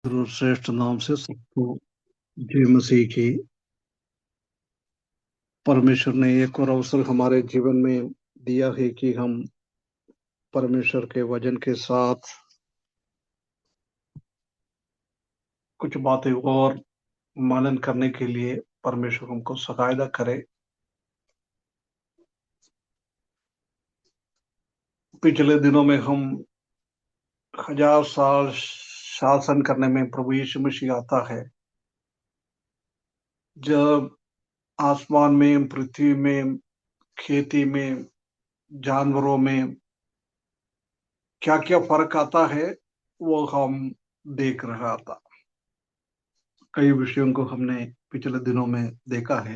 श्रेष्ठ नाम से सबको जय मसीह की। परमेश्वर ने एक और अवसर हमारे जीवन में दिया है कि हम परमेश्वर के वचन के साथ कुछ बातें और मनन करने के लिए परमेश्वर हमको सहायता करे। पिछले दिनों में हम 1000 साल शासन करने में प्रभु यीशु मसीह आता है, जब आसमान में, पृथ्वी में, खेती में, जानवरों में क्या क्या फर्क आता है वो हम देख रहा था। कई विषयों को हमने पिछले दिनों में देखा है।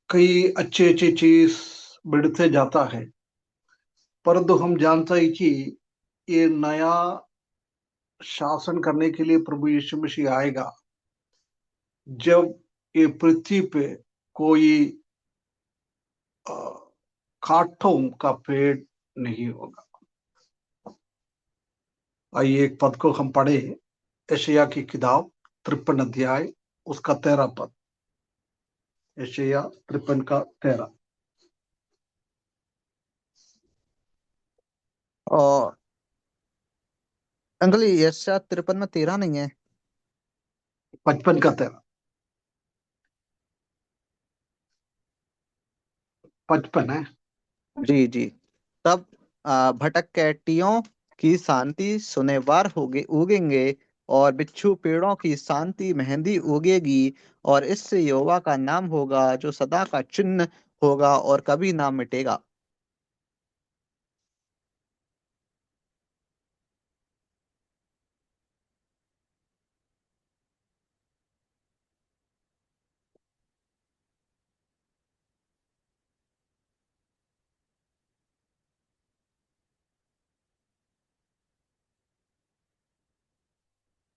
कई अच्छे अच्छे चीज बढ़ते जाता है, परंतु हम जानते हैं कि ये नया शासन करने के लिए प्रभु यीशु मसीह आएगा, जब ये पृथ्वी पे कोई अ, काठों का पेड़ नहीं होगा। आइए एक पद को हम पढ़े, यशायाह की किताब 53 अध्याय उसका 13 पद। यशायाह 53 का 13। और अंकल यशा 53 में 13 नहीं है। 55 का 13। 55 है। जी जी। तब भटक कैटियों की शांति सुनेवार होगे उगेंगे, और बिच्छू पेड़ों की शांति मेहंदी उगेगी। और इससे यहोवा का नाम होगा जो सदा का चिन्ह होगा और कभी ना मिटेगा।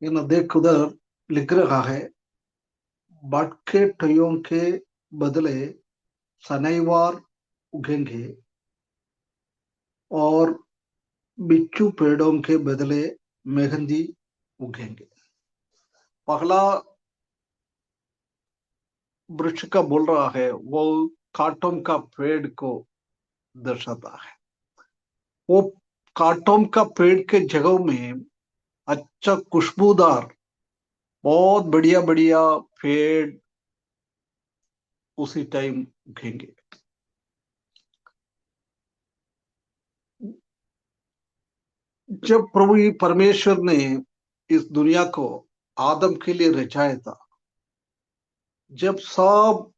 ये न देख, उधर लिख रहा है, भटके ठइयों के बदले शनिवार उगेंगे और बिच्छू पेड़ों के बदले मेहंदी उगेंगे। पहला वृक्ष का बोल रहा है, वो काटों का पेड़ को दर्शाता है। वो काटों का पेड़ के जगह में अच्छा खुशबूदार, बहुत बढ़िया बढ़िया पेड़ उसी टाइम उगेंगे। जब प्रभु परमेश्वर ने इस दुनिया को आदम के लिए रचाया था, जब सब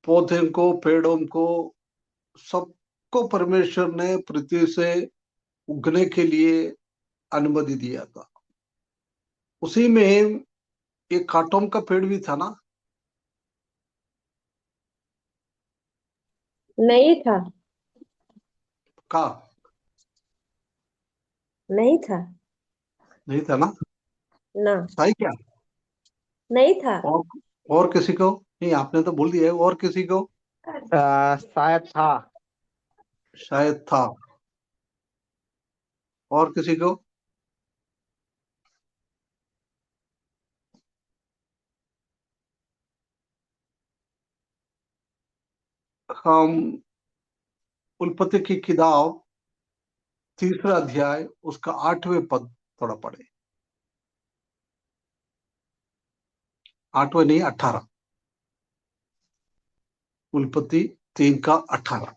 पौधों को, पेड़ों को, सबको परमेश्वर ने पृथ्वी से उगने के लिए अनुमति दिया था, उसी में एक काटोम का पेड़ भी था ना? नहीं था। का नहीं था। नहीं था ना? ना। सही क्या? नहीं था। और और किसी को नहीं, आपने तो बोल दिया है, और किसी को शायद था। शायद था। और किसी को हम उत्पत्ति की किताब 3रा अध्याय उसका 8वें पद थोड़ा पढ़े। 8वें नहीं, 18। उत्पत्ति 3 का 18।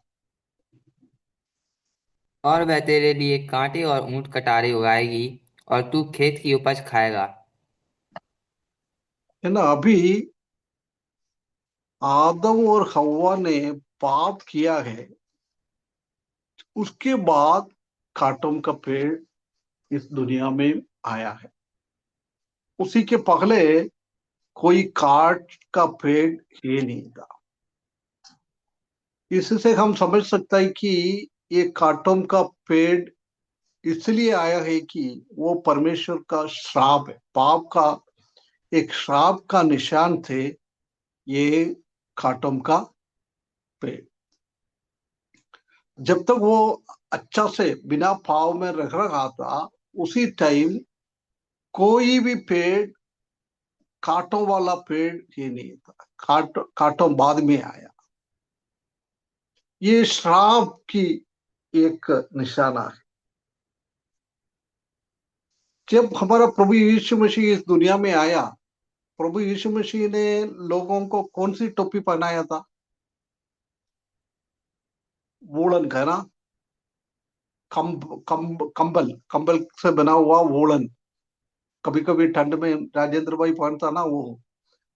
और वह तेरे लिए कांटे और ऊंट कटारे उगाएगी, और तू खेत की उपज खाएगा। है ना? अभी आदम और हव्वा ने पाप किया है, उसके बाद काटों का पेड़ इस दुनिया में आया है। उसी के पहले कोई काट का पेड़ ही नहीं था। इससे हम समझ सकते हैं कि ये काटों का पेड़ इसलिए आया है कि वो परमेश्वर का श्राप है, पाप का एक श्राप का निशान थे ये काटों का पेड़। जब तक वो अच्छा से बिना पाव में रख रहा था, उसी टाइम कोई भी पेड़, कांटों वाला पेड़ ये नहीं था। कांटों बाद में आया। ये श्राप की एक निशाना है। जब हमारा प्रभु यीशु मसीह इस दुनिया में आया, प्रभु यीशु मसीह ने लोगों को कौन सी टोपी पहनाया था? वूलन का ना, कंबल कंबल से बना हुआ वूलन। कभी कभी ठंड में राजेंद्र भाई पहनता ना, वो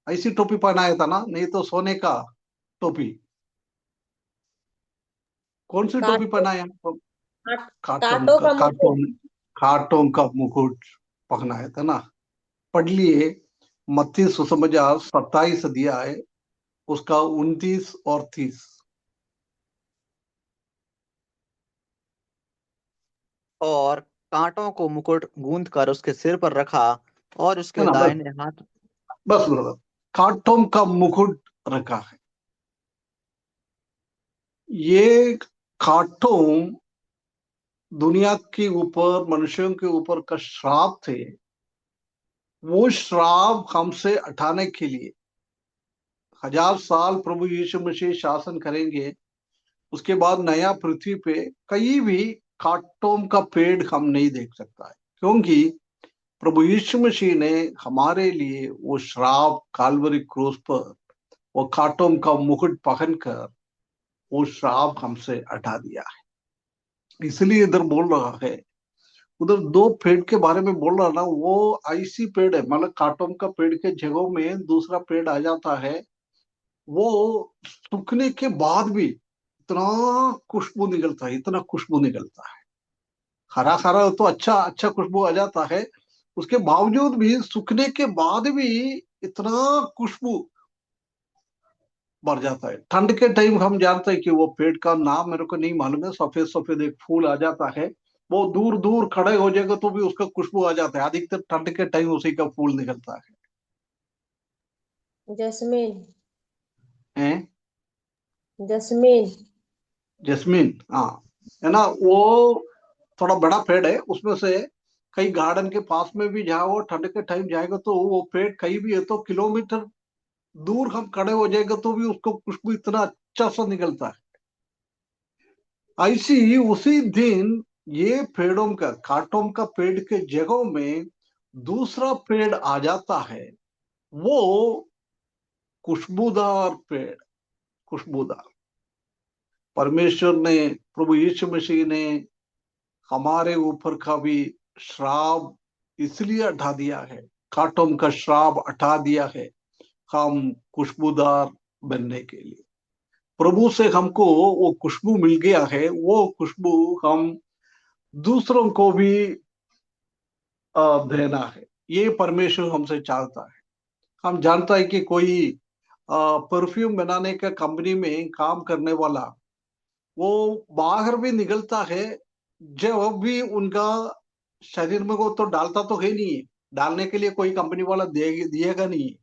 ऐसी टोपी पहनाया था ना, नहीं तो सोने का टोपी। कौन सी टोपी कांटों पहनाया? कांट- कार्टून कांटों का का मुकुट। कार्टून का मुकुट पहनाया था ना। पढ़ लिए मत्ती सुसमाचार 27 अध्याय, उसका 29 और 30। और कांटों को मुकुट गूंथ कर उसके सिर पर रखा और है उसके ना? बस दाहिने हाथ। बस ब्रदर, कार्टून का मुकुट रखा है। ये कार्टून दुनिया के ऊपर, मनुष्यों के ऊपर का श्राप थे। वो श्राप हमसे हटाने के लिए 1000 साल प्रभु यीशु मसीह शासन करेंगे। उसके बाद नया पृथ्वी पे कहीं भी काटोम का पेड़ हम नहीं देख सकता है, क्योंकि प्रभु यीशु मसीह ने हमारे लिए वो श्राप काल्वरी क्रूस पर वो काटोम का मुकुट पहनकर वो श्राप हमसे हटा दिया है। इसलिए इधर बोल रहा है, उधर दो पेड़ के बारे में बोल रहा ना, वो ऐसी पेड़ है, मतलब काटोम का पेड़ के जगह में दूसरा पेड़ आ जाता है। वो सूखने के बाद भी इतना खुशबू निकलता है, इतना खुशबू निकलता है। हरा हरा तो अच्छा अच्छा खुशबू आ जाता है, उसके बावजूद भी सूखने के बाद भी इतना खुशबू बढ़ जाता है। ठंड के टाइम हम जानते हैं कि वो पेड़ का नाम मेरे को नहीं मालूम है, सफेद सफेद एक फूल आ जाता है। वो दूर दूर खड़े हो जाएगा तो भी उसका खुशबू आ जाता है। अधिकतर ठंड के टाइम उसी का फूल निकलता है। जस्मीन। हैं? जस्मीन। जैस्मीन, हाँ, है ना। वो थोड़ा बड़ा पेड़ है, उसमें से कई गार्डन के पास में भी जाओ, ठंड के टाइम जाएगा तो वो पेड़ कहीं भी है तो किलोमीटर दूर हम खड़े हो जाएगा तो भी उसको खुशबू इतना अच्छा सा निकलता है। ऐसी उसी दिन ये पेड़ों का, काटों का पेड़ के जगह में दूसरा पेड़ आ जाता है। वो खुशबूदार पेड़, खुशबूदार। परमेश्वर ने, प्रभु यीशु मसीह ने हमारे ऊपर का भी श्राप इसलिए हटा दिया है, काटों का श्राप हटा दिया है, हम खुशबूदार बनने के लिए। प्रभु से हमको वो खुशबू मिल गया है। वो खुशबू हम दूसरों को भी देना है। ये परमेश्वर हमसे चाहता है। हम जानता है कि कोई परफ्यूम बनाने का कंपनी में काम करने वाला, वो बाहर भी निकलता है, जब भी उनका शरीर में वो तो डालता तो है नहीं है, डालने के लिए कोई कंपनी वाला दिएगा नहीं।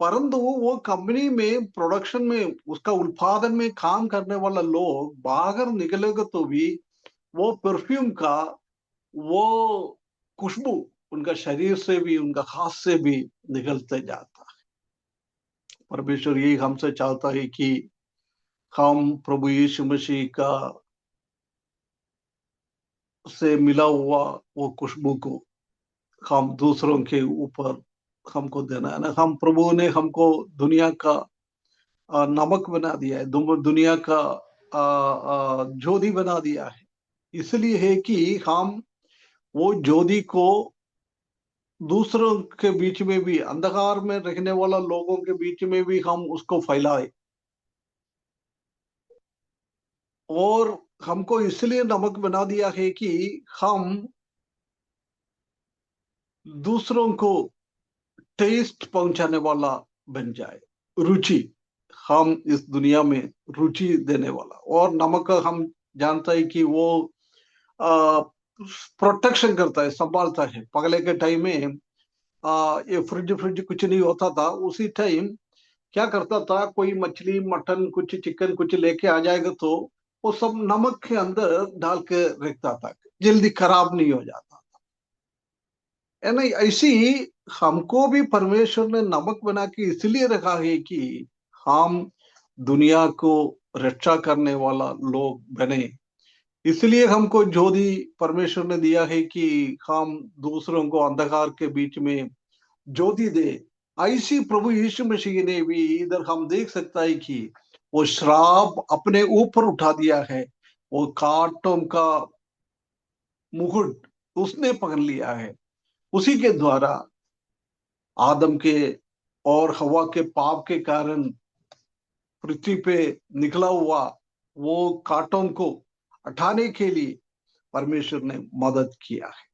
परंतु वो कंपनी में प्रोडक्शन में उसका उत्पादन में काम करने वाला लोग बाहर निकलेगा तो भी वो परफ्यूम का वो खुशबू उनका शरीर से भी, उनका हाथ से भी निकलते जाता है। परमेश्वर यही हमसे चाहता है कि हम प्रभु यीशु मसीह का से मिला हुआ वो खुशबू को हम दूसरों के ऊपर हमको देना है ना। हम, प्रभु ने हमको दुनिया का नमक बना दिया है, दुनिया का ज्योति बना दिया है। इसलिए है कि हम वो ज्योति को दूसरों के बीच में भी, अंधकार में रहने वाला लोगों के बीच में भी हम उसको फैलाए। और हमको इसलिए नमक बना दिया है कि हम दूसरों को टेस्ट पहुंचाने वाला बन जाए, रुचि। हम इस दुनिया में रुचि देने वाला। और नमक हम जानता है कि वो प्रोटेक्शन करता है, संभालता है। पगले के टाइम में ये फ्रिज फ्रिज कुछ नहीं होता था, उसी टाइम क्या करता था, कोई मछली मटन कुछ चिकन कुछ लेके आ जाएगा तो वो सब नमक के अंदर डाल के रखता था, जल्दी खराब नहीं हो जाता। है ना। ऐसी हमको भी परमेश्वर ने नमक बना के इसलिए रखा है कि हम दुनिया को रक्षा करने वाला लोग बने। इसलिए हमको ज्योति परमेश्वर ने दिया है कि हम दूसरों को अंधकार के बीच में ज्योति दे। ऐसी प्रभु यीशु मसीह ने भी इधर हम देख सकता है कि वो श्राप अपने ऊपर उठा दिया है। वो कांटों का मुकुट उसने पकड़ लिया है। उसी के द्वारा आदम के और हवा के पाप के कारण पृथ्वी पे निकला हुआ वो कांटों को हटाने के लिए परमेश्वर ने मदद किया है।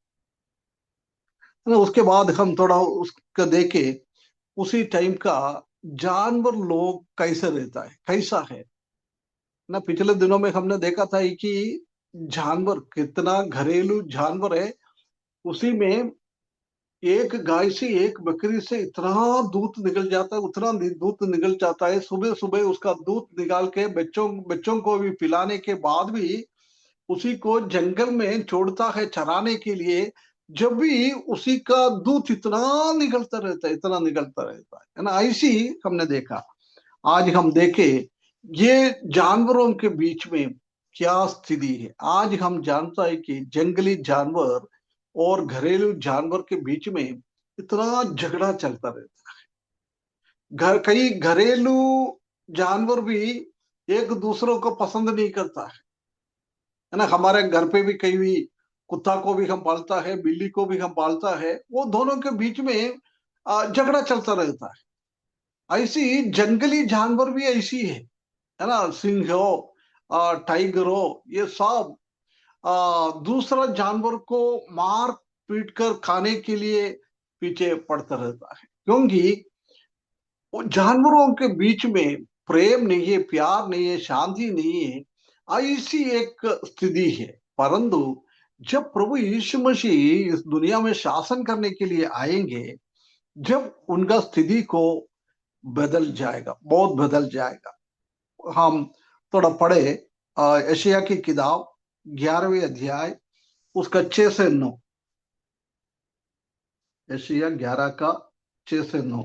उसके बाद हम थोड़ा उसका देखे उसी टाइम का जानवर लोग कैसे रहता है, कैसा है ना। पिछले दिनों में हमने देखा था कि जानवर कितना घरेलू जानवर है। उसी में एक गाय से एक बकरी से इतना दूध निकल जाता है, उतना दूध निकल जाता है। सुबह सुबह उसका दूध निकाल के बच्चों बच्चों को भी पिलाने के बाद भी उसी को जंगल में छोड़ता है चराने के लिए। जब भी उसी का दूध इतना निकलता रहता है, इतना निकलता रहता है ना। ऐसी हमने देखा। आज हम देखे ये जानवरों के बीच में क्या स्थिति है। आज हम जानता है कि जंगली जानवर और घरेलू जानवर के बीच में इतना झगड़ा चलता रहता है। कई घरेलू जानवर भी एक दूसरों को पसंद नहीं करता है ना। हमारे घर पे भी कई भी कुत्ता को भी हम पालता है, बिल्ली को भी हम पालता है। वो दोनों के बीच में झगड़ा चलता रहता है। ऐसी जंगली जानवर भी ऐसी है ना। सिंह हो, टाइगर हो, ये सब दूसरा जानवर को मार पीट कर खाने के लिए पीछे पड़ता रहता है। क्योंकि वो जानवरों के बीच में प्रेम नहीं है, प्यार नहीं है, शांति नहीं है। ऐसी एक स्थिति है। परंतु जब प्रभु यीशु मसीह इस दुनिया में शासन करने के लिए आएंगे, जब उनका स्थिति को बदल जाएगा, बहुत बदल जाएगा। हम थोड़ा पढ़े यशायाह की किताब 11वें अध्याय उसका 6 से 9। यशायाह 11 का 6 से 9।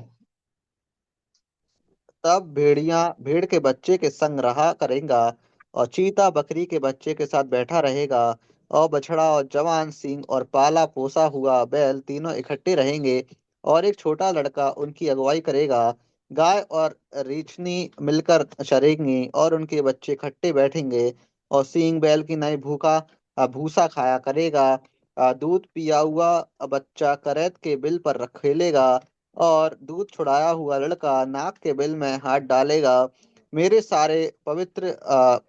तब भेड़िया भेड़ के बच्चे के संग रहा करेगा, और चीता बकरी के बच्चे के साथ बैठा रहेगा, और बछड़ा और जवान सींग और पाला पोसा हुआ बैल तीनों इकट्ठे रहेंगे, और एक छोटा लड़का उनकी अगुवाई करेगा। गाय और रीछनी मिलकर चरेंगी, और उनके बच्चे इकट्ठे बैठेंगे, और सींग बैल की नई भूसा खाया करेगा। दूध पिया हुआ बच्चा करैत के बिल पर खेलेगा, और दूध छुड़ाया हुआ लड़का नाक के बिल में हाथ डालेगा। मेरे सारे पवित्र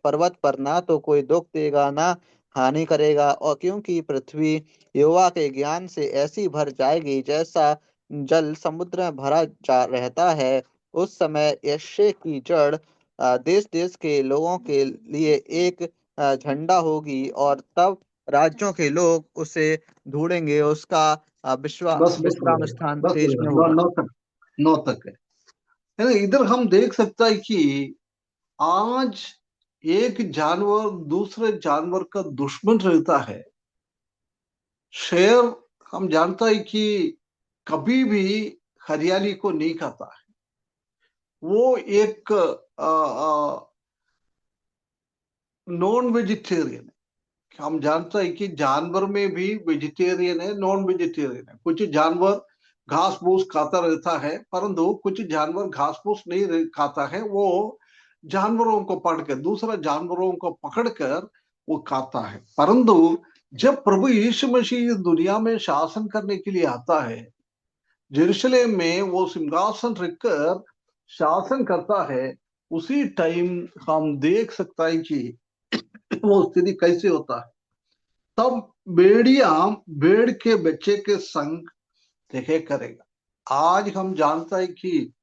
पर्वत पर ना तो कोई दुख देगा ना हानि करेगा, और क्योंकि पृथ्वी यहोवा के ज्ञान से ऐसी भर जाएगी जैसा जल समुद्र में भरा जा रहता है। उस समय यश्शे की जड़ देश देश के लोगों के लिए एक झंडा होगी, और तब राज्यों के लोग उसे ढूंढेंगे। उसका बस बस विश्राम स्थान बस तेज में नौ होगा। नौ तक, 9 तक है ना। इधर हम देख सकता है कि आज एक जानवर दूसरे जानवर का दुश्मन रहता है। शेर हम जानता है कि कभी भी हरियाली को नहीं खाता है। वो एक नॉन वेजिटेरियन है। हम जानते हैं कि जानवर में भी वेजिटेरियन है, नॉन वेजिटेरियन है। कुछ जानवर घास फूस खाता रहता है, परंतु कुछ जानवर घास फूस नहीं खाता है। वो जानवरों को पकड़ कर, दूसरा जानवरों को पकड़कर वो खाता है। परंतु जब प्रभु यीशु मसीह इस दुनिया में शासन करने के लिए आता है, यरूशलेम में वो सिंहासन रखकर शासन करता है, उसी टाइम हम देख सकता है कि वो स्थिति कैसे होता है। तब भेड़िया भेड़ के बच्चे के संग देखे करेगा। आज हम जानता है कि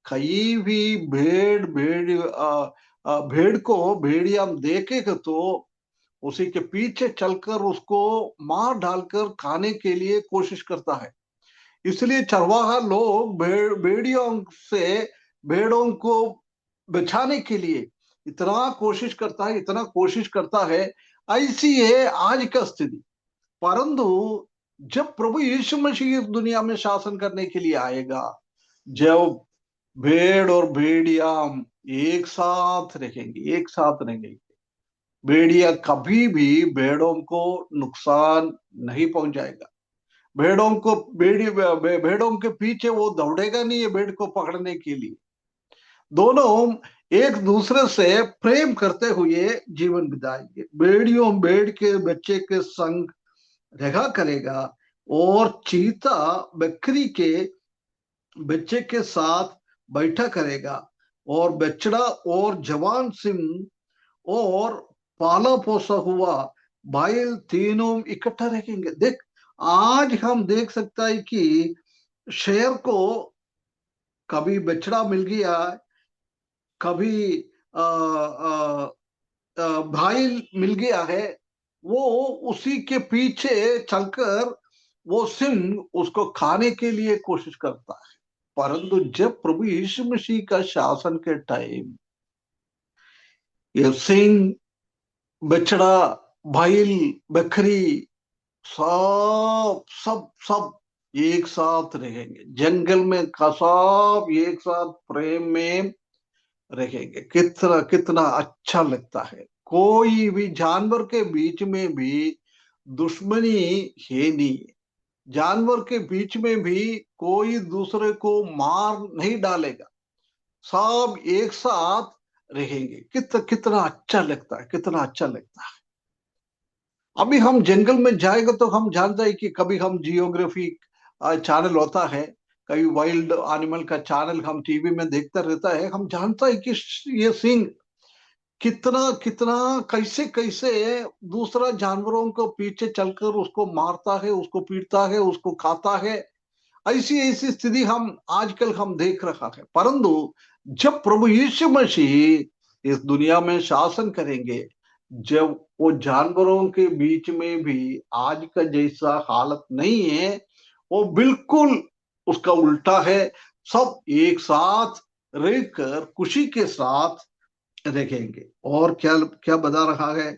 कहीं भी भेड़ को भेड़िया देखेगा तो उसी के पीछे चलकर उसको मार डालकर खाने के लिए कोशिश करता है। इसलिए चरवाहा लोग भेड़ियों से भेड़ों को बचाने के लिए इतना कोशिश करता है, इतना कोशिश करता है। ऐसी है आज का स्थिति। परंतु जब प्रभु यीशु मसीह इस दुनिया में शासन करने के लिए आएगा, जब भेड़ और भेड़िया एक साथ रहेंगे, एक साथ रहेंगे, भेड़िया कभी भी भेड़ों को नुकसान नहीं पहुंचाएगा। भेड़ों को भेड़ों के पीछे वो दौड़ेगा नहीं है भेड़ को पकड़ने के लिए। दोनों एक दूसरे से प्रेम करते हुए जीवन बिताएंगे। भेड़ के बच्चे के संग रहा करेगा और चीता बकरी के बच्चे के साथ बैठा करेगा, और बछड़ा और जवान सिंह और पाला पोसा हुआ बैल तीनों इकट्ठा रखेंगे। देख, आज हम देख सकता है कि शेर को कभी बछड़ा मिल गया, कभी भाई मिल गया है, वो उसी के पीछे चलकर वो सिंह उसको खाने के लिए कोशिश करता है। परंतु जब प्रभु यीशु मसीह का शासन के टाइम ये सिंह, बछड़ा, बैल, बकरी सब सब सब एक साथ रहेंगे। जंगल में सब एक साथ प्रेम में रहेंगे। कितना कितना अच्छा लगता है। कोई भी जानवर के बीच में भी दुश्मनी है नहीं। जानवर के बीच में भी कोई दूसरे को मार नहीं डालेगा। सब एक साथ रहेंगे। कितना अच्छा लगता है, कितना अच्छा लगता है। अभी हम जंगल में जाएगा तो हम जानते हैं कि कभी हम जियोग्राफी चैनल होता है, कभी वाइल्ड एनिमल का चैनल हम टीवी में देखता रहता है। हम जानता है कि ये सिंह कितना कितना कैसे कैसे दूसरा जानवरों को पीछे चलकर उसको मारता है, उसको पीटता है, उसको खाता है। ऐसी ऐसी स्थिति हम आजकल हम देख रहा है। परंतु जब प्रभु यीशु मसीह इस दुनिया में शासन करेंगे, जब वो जानवरों के बीच में भी आज का जैसा हालत नहीं है, वो बिल्कुल उसका उल्टा है। सब एक साथ रहकर खुशी के साथ रहेंगे। और क्या क्या बता रहा है,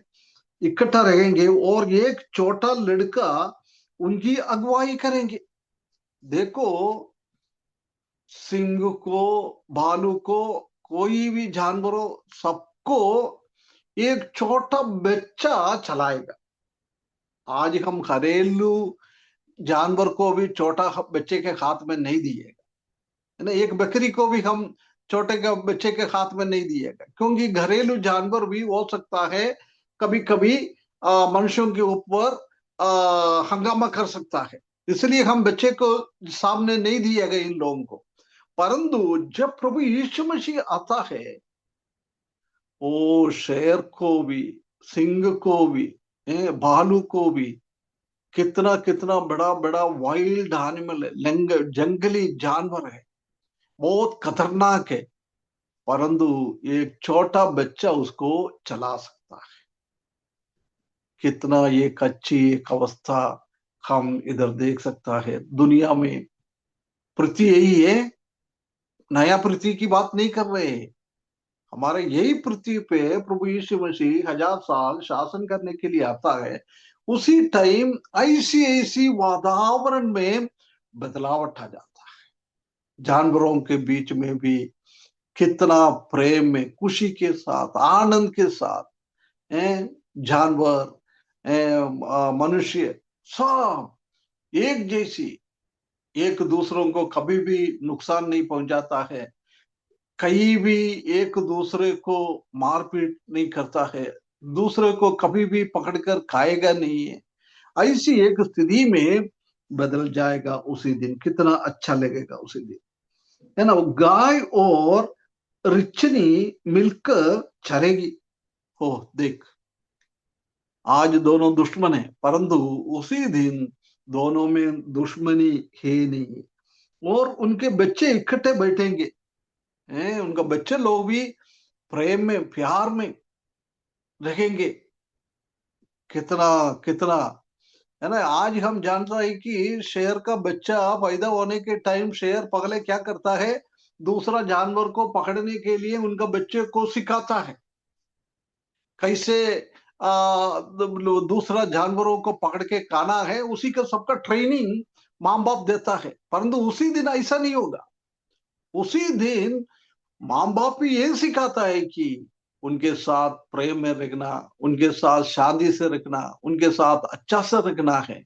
इकट्ठा रहेंगे और एक छोटा लड़का उनकी अगुवाई करेंगे। देखो, सिंह को, भालू को, कोई भी जानवरों सबको एक छोटा बच्चा चलाएगा। आज हम घरेलू जानवर को भी छोटा बच्चे के हाथ में नहीं दिएगा, है ना। एक बकरी को भी हम छोटे के बच्चे के हाथ में नहीं दिएगा, क्योंकि घरेलू जानवर भी हो सकता है कभी कभी मनुष्यों के ऊपर हंगामा कर सकता है। इसलिए हम बच्चे को सामने नहीं दिएगा इन लोगों को। परंतु जब प्रभु यीशु मसीह आता है, वो शेर को भी, सिंह को भी, भालू को भी, कितना कितना बड़ा बड़ा वाइल्ड एनिमल है, जंगली जानवर है, बहुत खतरनाक है, परंतु एक छोटा बच्चा उसको चला सकता है। कितना एक अच्छी एक अवस्था हम इधर देख सकता है। दुनिया में पृथ्वी यही है, नया पृथ्वी की बात नहीं कर रहे हैं। हमारे यही पृथ्वी पे प्रभु यीशु मसीह 1000 साल शासन करने के लिए आता है। उसी टाइम ऐसी ऐसी वातावरण में बदलावट आ जाता है। जानवरों के बीच में भी कितना प्रेम में, खुशी के साथ, आनंद के साथ जानवर, मनुष्य सब एक जैसी, एक दूसरों को कभी भी नुकसान नहीं पहुंचाता है, कहीं भी एक दूसरे को मारपीट नहीं करता है, दूसरे को कभी भी पकड़कर खाएगा नहीं है। ऐसी एक स्थिति में बदल जाएगा उसी दिन। कितना अच्छा लगेगा उसी दिन, है ना। वो गाय और रिचनी मिलकर चरेगी। हो देख, आज दोनों दुश्मन है, परंतु उसी दिन दोनों में दुश्मनी है नहीं, और उनके बच्चे इकट्ठे बैठेंगे। उनका बच्चे लोग भी प्रेम में, प्यार में रहेंगे। कितना कितना, है ना। आज हम जानते हैं कि शेर का बच्चा पैदा होने के टाइम शेर पहले क्या करता है, दूसरा जानवर को पकड़ने के लिए उनका बच्चे को सिखाता है कैसे दूसरा जानवरों को पकड़ के खाना है, उसी का सबका ट्रेनिंग माँ बाप देता है। परंतु उसी दिन ऐसा नहीं होगा। उसी दिन माँ बाप भी ये सिखाता है कि उनके साथ प्रेम में रखना, उनके साथ शांति से रखना, उनके साथ अच्छा से रखना है।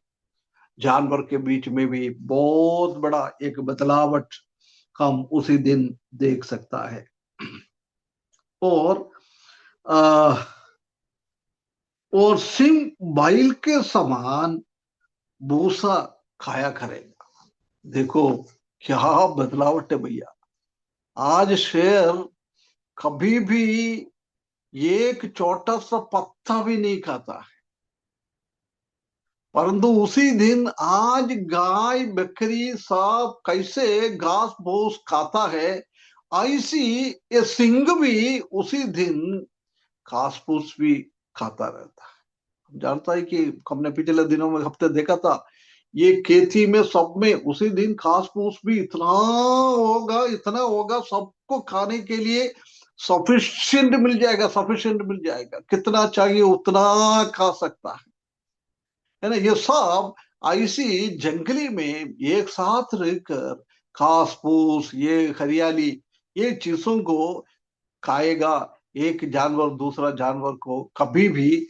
जानवर के बीच में भी बहुत बड़ा एक बदलावट हम उसी दिन देख सकता है। और आ, और सिंह बैल के समान भूसा खाया करेगा। देखो क्या बदलावट है भैया। आज शेर कभी भी एक छोटा सा पत्ता भी नहीं खाता है, परंतु उसी दिन आज गाय बकरी सब कैसे घास फूस खाता है, ऐसी ये सिंह भी उसी दिन घास फूस भी खाता रहता है। हम जानता है कि हमने पिछले दिनों में हफ्ते देखा था, ये खेती में सब में उसी दिन घास फूस भी इतना होगा सबको खाने के लिए सफिशिएंट मिल जाएगा, सफिशिएंट मिल जाएगा। कितना चाहिए उतना खा सकता है ना। ये सब ऐसी जंगली में एक साथ रहकर घास फूस, ये हरियाली, ये चीजों को खाएगा। एक जानवर दूसरा जानवर को कभी भी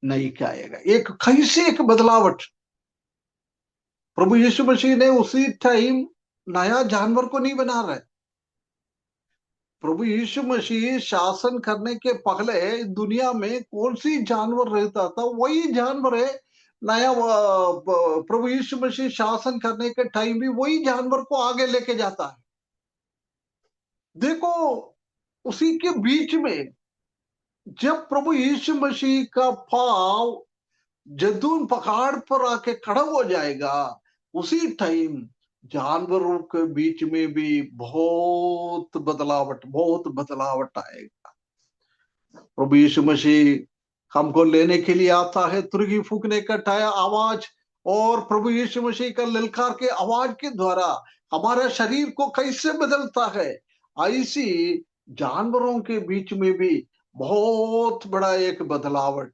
नहीं खाएगा। एक कैसे एक बदलावट। प्रभु यीशु मसीह ने उसी टाइम नया जानवर को नहीं बना रहा है। प्रभु यीशु मसीह शासन करने के पहले दुनिया में कौन सी जानवर रहता था, वही जानवर है नया। प्रभु यीशु मसीह शासन करने के टाइम भी वही जानवर को आगे लेके जाता है। देखो उसी के बीच में जब प्रभु यीशु मसीह का पांव जैतून पहाड़ पर आके खड़ा हो जाएगा, उसी टाइम जानवरों के बीच में भी बहुत बदलावट आएगा। प्रभु यीशु मसीह हमको लेने के लिए आता है, तुरगी फूकने का आवाज और प्रभु यीशु मसीह का ललकार के आवाज के द्वारा हमारा शरीर को कैसे बदलता है, ऐसी जानवरों के बीच में भी बहुत बड़ा एक बदलावट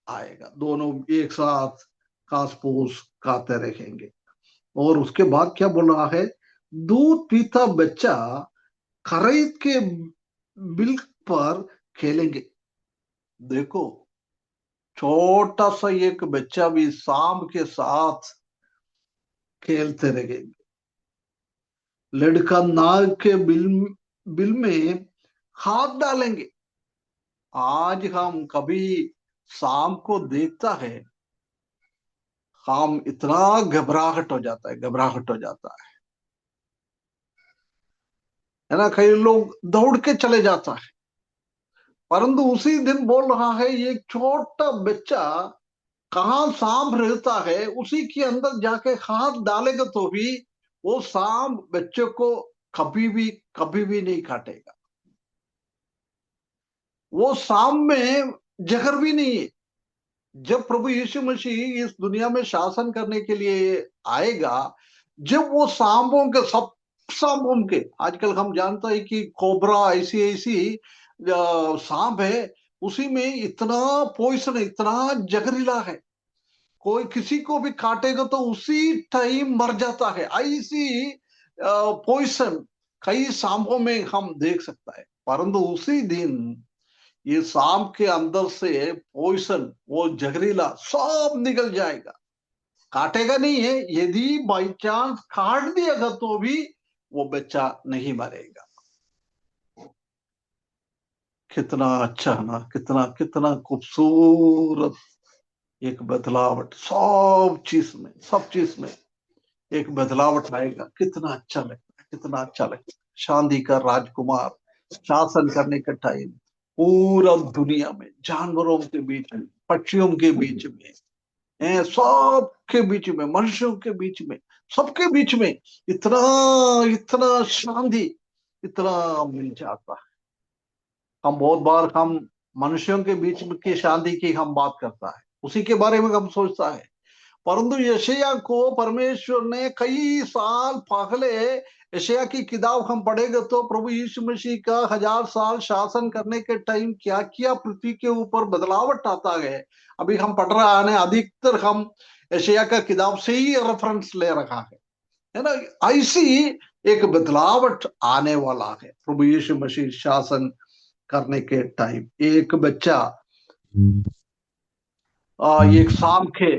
आएगा। दोनों एक साथ घास फूस खाते रहेंगे। और उसके बाद क्या बोल रहा है, दूध पीता बच्चा खरीद के बिल पर खेलेंगे। देखो छोटा सा एक बच्चा भी सांप के साथ खेलते रहेंगे। लड़का नाग के बिल में हाथ डालेंगे। आज हम कभी सांप को देखता है, हम इतना घबराहट हो जाता है ना। कई लोग दौड़ के चले जाता है। परंतु उसी दिन बोल रहा है एक छोटा बच्चा कहाँ सांप रहता है उसी के अंदर जाके हाथ डालेगा तो भी वो सांप बच्चे को कभी भी नहीं काटेगा। वो सांप में जहर भी नहीं है। जब प्रभु यीशु मसीह इस दुनिया में शासन करने के लिए आएगा, जब वो सब सांपों के, आजकल हम जानते हैं कि कोबरा ऐसी सांप है, उसी में इतना पॉइजन, इतना जहरीला है, कोई किसी को भी काटेगा तो उसी टाइम मर जाता है। ऐसी पॉइजन कई सांपों में हम देख सकता है। परंतु उसी दिन ये सांप के अंदर से पॉइजन, वो जहरीला सब निकल जाएगा, काटेगा नहीं है। यदि बाई चांस काट दिएगा तो भी वो बच्चा नहीं मरेगा। कितना अच्छा है ना, कितना कितना खूबसूरत एक बदलावट। सब चीज में एक बदलावट आएगा। कितना अच्छा लगता है, कितना अच्छा लगता है। शांति का राजकुमार शासन करने का टाइम पूरा दुनिया में, जानवरों के बीच में, पक्षियों के बीच में, सबके बीच में, मनुष्यों के बीच में, सबके बीच में इतना इतना शांति इतना मिल जाता है। हम बहुत बार हम मनुष्यों के बीच में की शांति की हम बात करता है, उसी के बारे में हम सोचता है। परंतु यशायाह को परमेश्वर ने कई साल पहले यशायाह की किताब हम पढ़ेंगे तो प्रभु यीशु मसीह का 1000 साल शासन करने के टाइम क्या क्या पृथ्वी के ऊपर बदलावट आता है, अभी हम पढ़ रहा है। अधिकतर हम यशायाह का किताब से ही रेफरेंस ले रखा है ना। ऐसी एक बदलावट आने वाला है प्रभु यीशु मसीह शासन करने के टाइम। एक बच्चा एक शाम के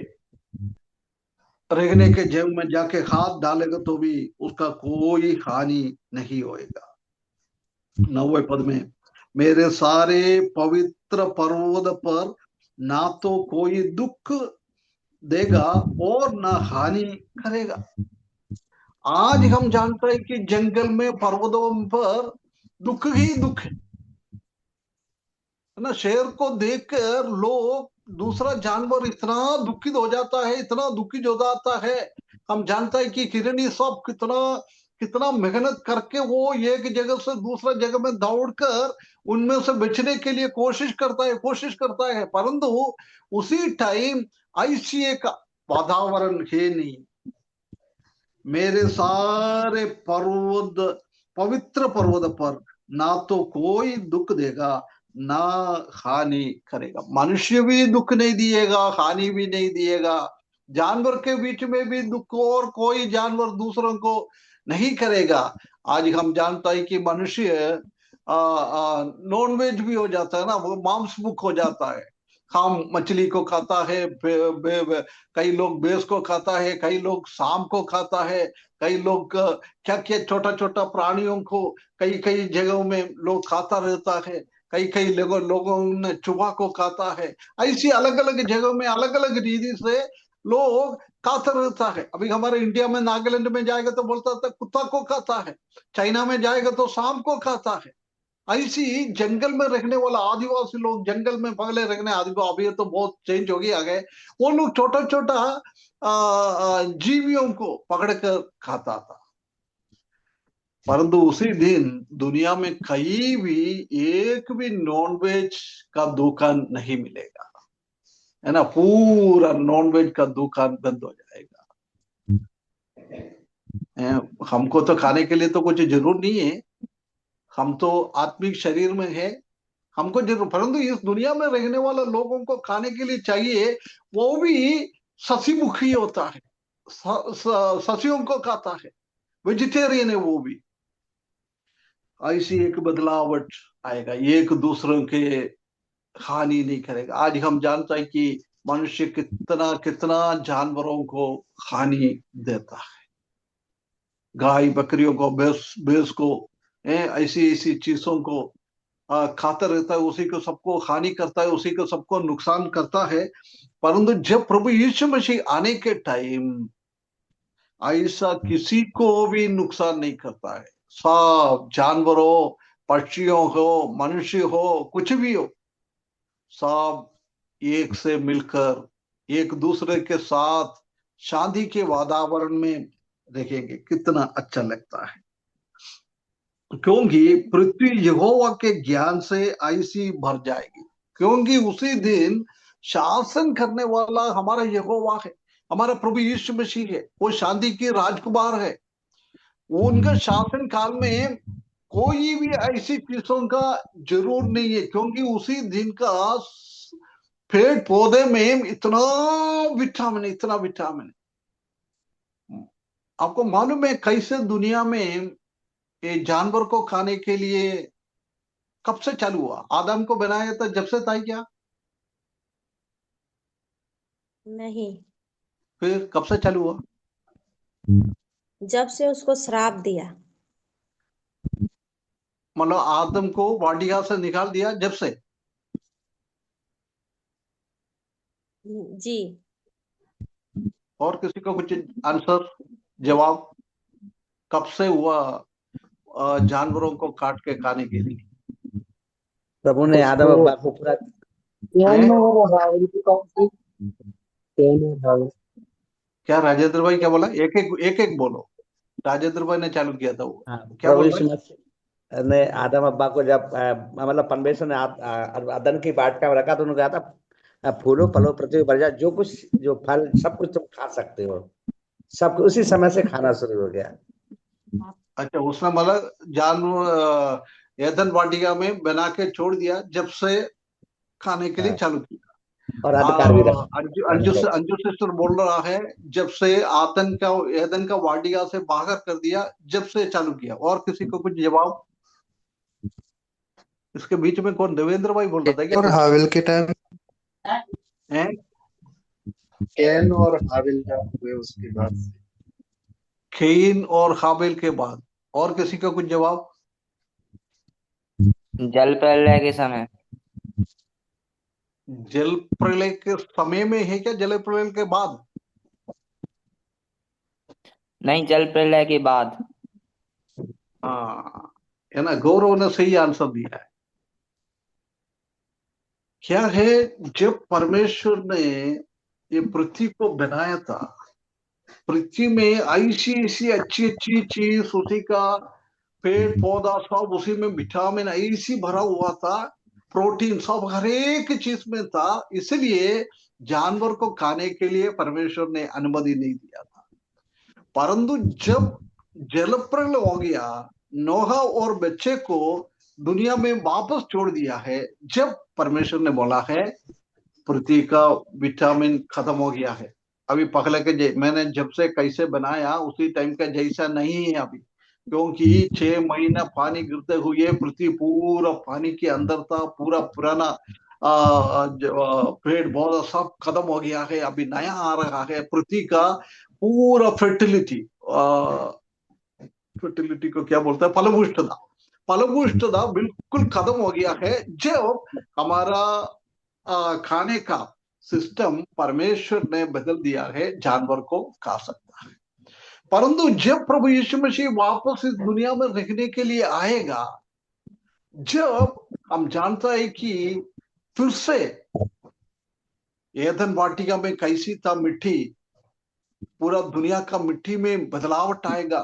रहने के जंग में जाके हाथ डालेगा तो भी उसका कोई हानि नहीं होएगा। 9वें पद में, मेरे सारे पवित्र पर्वत पर ना तो कोई दुख देगा और ना हानि करेगा। आज हम जानते हैं कि जंगल में पर्वतों पर दुख ही दुख है ना। शेर को देखकर लोग, दूसरा जानवर इतना दुखित हो जाता है, इतना दुखित हो जाता है। हम जानते हैं कि हिरणी सब कितना कितना मेहनत करके वो एक जगह से दूसरा जगह में दौड़कर उनमें से बचने के लिए कोशिश करता है, परंतु उसी टाइम ऐसी एक वातावरण है नहीं। मेरे सारे पर्वत, पवित्र पर्वत पर ना तो कोई दुख देगा ना हानि करेगा। मनुष्य भी दुख नहीं दिएगा, हानि भी नहीं दिएगा। जानवर के बीच में भी दुख और कोई जानवर दूसरों को नहीं करेगा। आज हम जानता है कि मनुष्य नॉन वेज भी हो जाता है ना, वो मांस भुक हो जाता है। हम मछली को खाता है, कई लोग बेस को खाता है, कई लोग सांप को खाता है, कई लोग क्या क्या छोटा छोटा प्राणियों को कई कई जगहों में लोग खाता रहता है। कई कई लोगों ने चूहा को खाता है। ऐसी अलग अलग जगहों में अलग अलग रीति से लोग खाता रहता है। अभी हमारे इंडिया में नागालैंड में जाएगा तो बोलता था कुत्ता को खाता है, चाइना में जाएगा तो सांप को खाता है। ऐसी जंगल में रहने वाला आदिवासी लोग, जंगल में पगले रहने आदिवासी, अभी तो बहुत चेंज हो गया है, वो लोग छोटा छोटा जीवियों को पकड़ कर खाता था। परंतु उसी दिन दुनिया में कहीं भी एक भी नॉनवेज का दुकान नहीं मिलेगा, है ना। पूरा नॉनवेज का दुकान बंद हो जाएगा। हमको तो खाने के लिए तो कुछ जरूर नहीं है, हम तो आत्मिक शरीर में है, हमको जरूर, परंतु इस दुनिया में रहने वाला लोगों को खाने के लिए चाहिए, वो भी ससीमुखी होता है, ससियों को खाता है, वेजिटेरियन है वो भी। ऐसी एक बदलावट आएगा, एक दूसरों के हानि नहीं करेगा। आज हम जानते हैं कि मनुष्य कितना कितना जानवरों को हानि देता है, गाय बकरियों को, भैंस को, ऐसी ऐसी चीजों को खाता रहता है, उसी को सबको हानि करता है, उसी को सबको नुकसान करता है। परंतु जब प्रभु यीशु मसीह आने के टाइम ऐसा किसी को भी नुकसान नहीं करता है। सब जानवरों, पक्षियों हो, मनुष्य हो, कुछ भी हो, सब एक से मिलकर एक दूसरे के साथ शांति के वातावरण में रहेंगे। कितना अच्छा लगता है, क्योंकि पृथ्वी यहोवा के ज्ञान से ऐसी भर जाएगी। क्योंकि उसी दिन शासन करने वाला हमारा यहोवा है, हमारा प्रभु यीशु मसीह है, वो शांति की राजकुमार है। वो उनका शासन काल में कोई भी ऐसी चीजों का जरूर नहीं है, क्योंकि उसी दिन का पेड़ पौधे में इतना विटामिन, इतना विटामिन। आपको मालूम है कैसे दुनिया में ये जानवर को खाने के लिए कब से चालू हुआ? आदम को बनाया था जब से था क्या? नहीं, फिर कब से चालू हुआ? जब से उसको श्राप दिया। मतलब आदम को वाडिया से निकाल दिया जब से? जी। और किसी को कुछ आंसर, जवाब कब से हुआ जानवरों को काट के खाने के लिए? प्रभु ने आदम उसको अब्बा को पूरा क्या राजेंद्र भाई क्या बोला? एक एक बोलो। राजेंद्र भाई ने चालू किया था वो, क्या प्रभु बोल यीशु रहे? मसीह ने आदम अब्बा को जब मतलब परमेश्वर ने अदन की वाटिका में रखा तो उन्होंने कहा था फूलो फलो पृथ्वी पर जा, जो कुछ जो फल सब कुछ तुम खा सकते हो। सब उसी समय से खाना शुरू हो गया। अच्छा, उसने मतलब जानवर एदन वाटिका में बना के छोड़ दिया जब से खाने के लिए हाँ, चालू किया। और अधिकार भी अंजू खाने अंजू को। अंजू सिस्टर बोल रहा है जब से आतन का एदन का वाटिका से बाहर कर दिया, जब से चालू किया। और किसी को कुछ जवाब? इसके बीच में कौन, देवेंद्र भाई बोल रहा था क्या और कुछ? हाविल के टाइम, हैं? कैन और हाविल जब हुए उसके बाद से। खीन और हाबिल के बाद। और किसी का कुछ जवाब? जल प्रलय के समय। जल प्रलय के समय में है क्या, जल प्रलय के बाद? नहीं, जल प्रलय के बाद। हाँ, है ना, गौरव ने सही आंसर दिया है। क्या है, जब परमेश्वर ने ये पृथ्वी को बनाया था, पृथ्वी में ऐसी ऐसी अच्छी अच्छी चीज, उसी का पेड़ पौधा सब उसी में, विटामिन ऐसी भरा हुआ था, प्रोटीन सब हर एक चीज में था। इसलिए जानवर को खाने के लिए परमेश्वर ने अनुमति नहीं दिया था। परंतु जब जलप्रलय हो गया, नोहा और बच्चे को दुनिया में वापस छोड़ दिया है, जब परमेश्वर ने बोला है पृथ्वी का विटामिन खत्म हो गया है, अभी पहले के मैंने जब से कैसे बनाया उसी टाइम का जैसा नहीं है अभी, क्योंकि 6 महीना पानी गिरते हुए पृथ्वी पूरा पानी के अंदर था, पूरा पुराना पेड़ पौधा सब खत्म हो गया है, अभी नया आ रहा है। पृथ्वी का पूरा फर्टिलिटी, फर्टिलिटी को क्या बोलता है, फलभूष्टता, फलभूष्टता बिल्कुल खत्म हो गया है। जब हमारा खाने का सिस्टम परमेश्वर ने बदल दिया है, जानवर को खा सकता है। परंतु जब प्रभु यीशु मसीह वापस इस दुनिया में रहने के लिए आएगा, जब हम जानता है कि फिर से एदन वाटिका में कैसी था मिट्टी, पूरा दुनिया का मिट्टी में बदलावट आएगा,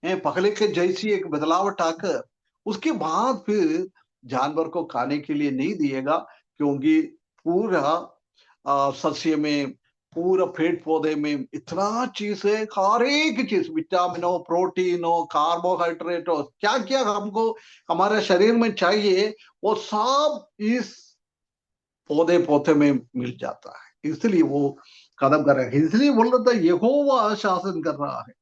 पहले के जैसी एक बदलावट आकर उसके बाद फिर जानवर को खाने के लिए नहीं दिएगा, क्योंकि पूरा सस्य में, पूरा पेड़ पौधे में इतना चीज है, हर एक चीज, विटामिन हो, प्रोटीन हो, कार्बोहाइड्रेट हो, क्या क्या हमको हमारे शरीर में चाहिए, वो सब इस पौधे पौधे में मिल जाता है। इसलिए वो कदम कर रहा है, इसलिए बोल रहा था यहोवा शासन कर रहा है।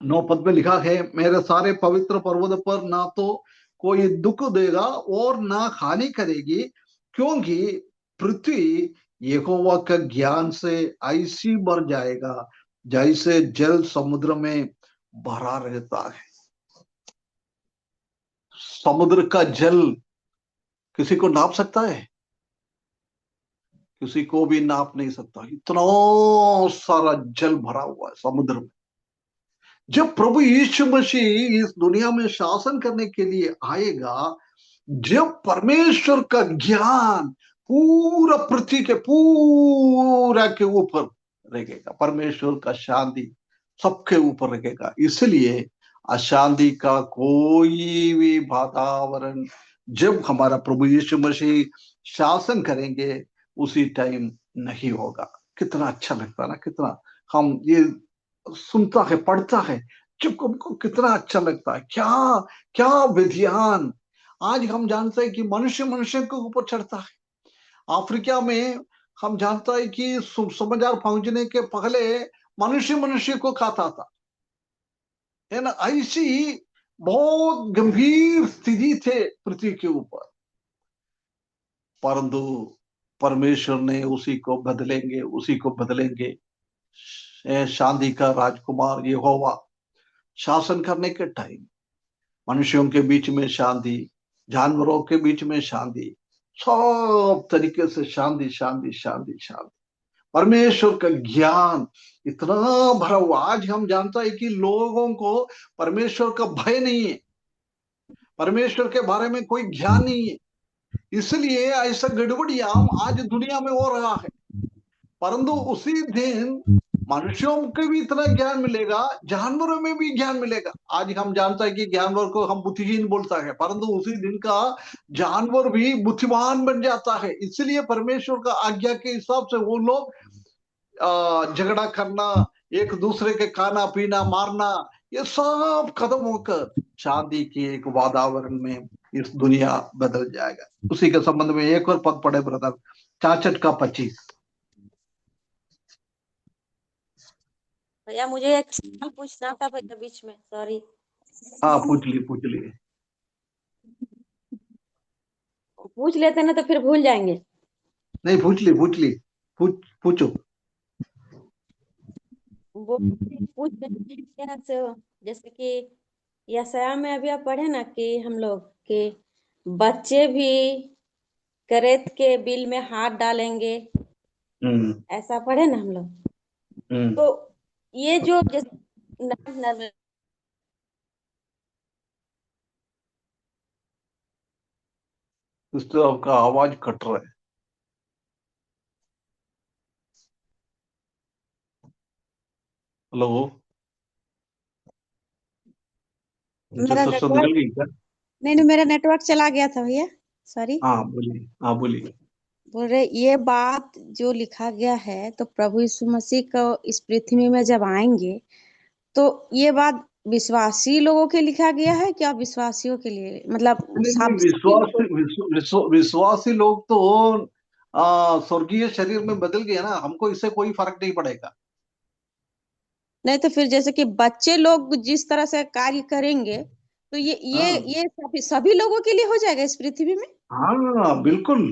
9 पद में लिखा है, मेरे सारे पवित्र पर्वत पर ना तो कोई दुख देगा और ना हानि करेगी, क्योंकि पृथ्वी यहोवा का ज्ञान से ऐसी भर जाएगा जैसे जल समुद्र में भरा रहता है। समुद्र का जल किसी को नाप सकता है? किसी को भी नाप नहीं सकता, इतना सारा जल भरा हुआ है समुद्र में। जब प्रभु यीशु मसीह इस दुनिया में शासन करने के लिए आएगा, जब परमेश्वर का ज्ञान पूरा पृथ्वी के पूरा के ऊपर रहेगा, परमेश्वर का शांति सबके ऊपर रहेगा, इसलिए अशांति का कोई भी वातावरण जब हमारा प्रभु यीशु मसीह शासन करेंगे उसी टाइम नहीं होगा। कितना अच्छा लगता है ना, कितना हम ये सुनता है, पढ़ता है, जब हमको कितना अच्छा लगता है। क्या क्या विज्ञान! आज हम जानते हैं कि मनुष्य मनुष्य के ऊपर चढ़ता है। अफ्रीका में हम जानता है कि समाचार पहुंचने के पहले मनुष्य मनुष्य को खाता था, है ना। ऐसी बहुत गंभीर स्थिति थे पृथ्वी के ऊपर, परंतु परमेश्वर ने उसी को बदलेंगे, उसी को बदलेंगे। शांति का राजकुमार यहोवा शासन करने के टाइम मनुष्यों के बीच में शांति, जानवरों के बीच में शांति, सब तरीके से शांति शांति शांति शांति। परमेश्वर का ज्ञान इतना भरा हुआ। आज हम जानता है कि लोगों को परमेश्वर का भय नहीं है, परमेश्वर के बारे में कोई ज्ञान नहीं है, इसलिए ऐसा गड़बड़ियां आज दुनिया में हो रहा है। परंतु उसी दिन मनुष्यों को भी इतना ज्ञान मिलेगा, जानवरों में भी ज्ञान मिलेगा। आज हम जानता है कि जानवर को हम बुद्धिहीन बोलता है, परंतु उसी दिन का जानवर भी बुद्धिमान बन जाता है। इसलिए परमेश्वर का आज्ञा के हिसाब से वो लोग झगड़ा करना, एक दूसरे के खाना पीना मारना, ये सब खत्म होकर शांति के एक वातावरण में इस दुनिया बदल जाएगा। उसी के संबंध में एक और पद पढ़े ब्रदर, 66 का 25। भैया मुझे एक सवाल पूछना था भैया बीच में, सॉरी। हाँ पूछ लिए। पूछ लेते ना तो फिर भूल जाएंगे। नहीं पूछ ली, पूछो। वो पूछ क्या से, जैसे कि यशायाह में अभी आप पढ़े ना कि हम लोग कि बच्चे भी करेत के बिल में हाथ डालेंगे, हम्म ऐसा पढ़े ना हम लोग। हम्म तो ये जो जैसे इस तो आपका आवाज कट रहा है। हेलो, मुझे मेरा सिस्टर नेटवर्क, निकल गई क्या? नहीं मेरा नेटवर्क चला गया था भैया, सॉरी। हाँ बोलिए, हाँ बोलिए। बोल रहे ये बात जो लिखा गया है तो प्रभु यीशु मसीह को इस पृथ्वी में जब आएंगे तो ये बात विश्वासी लोगों के लिखा गया है क्या, विश्वासियों के लिए, मतलब नहीं, सब सभी लोगों विश्वासी लोग तो स्वर्गीय शरीर में बदल गए ना, हमको इससे कोई फर्क नहीं पड़ेगा। नहीं तो फिर जैसे कि बच्चे लोग जिस तरह से कार्य करेंगे तो हाँ ये सभी लोगों के लिए हो जाएगा इस पृथ्वी में। हाँ बिल्कुल।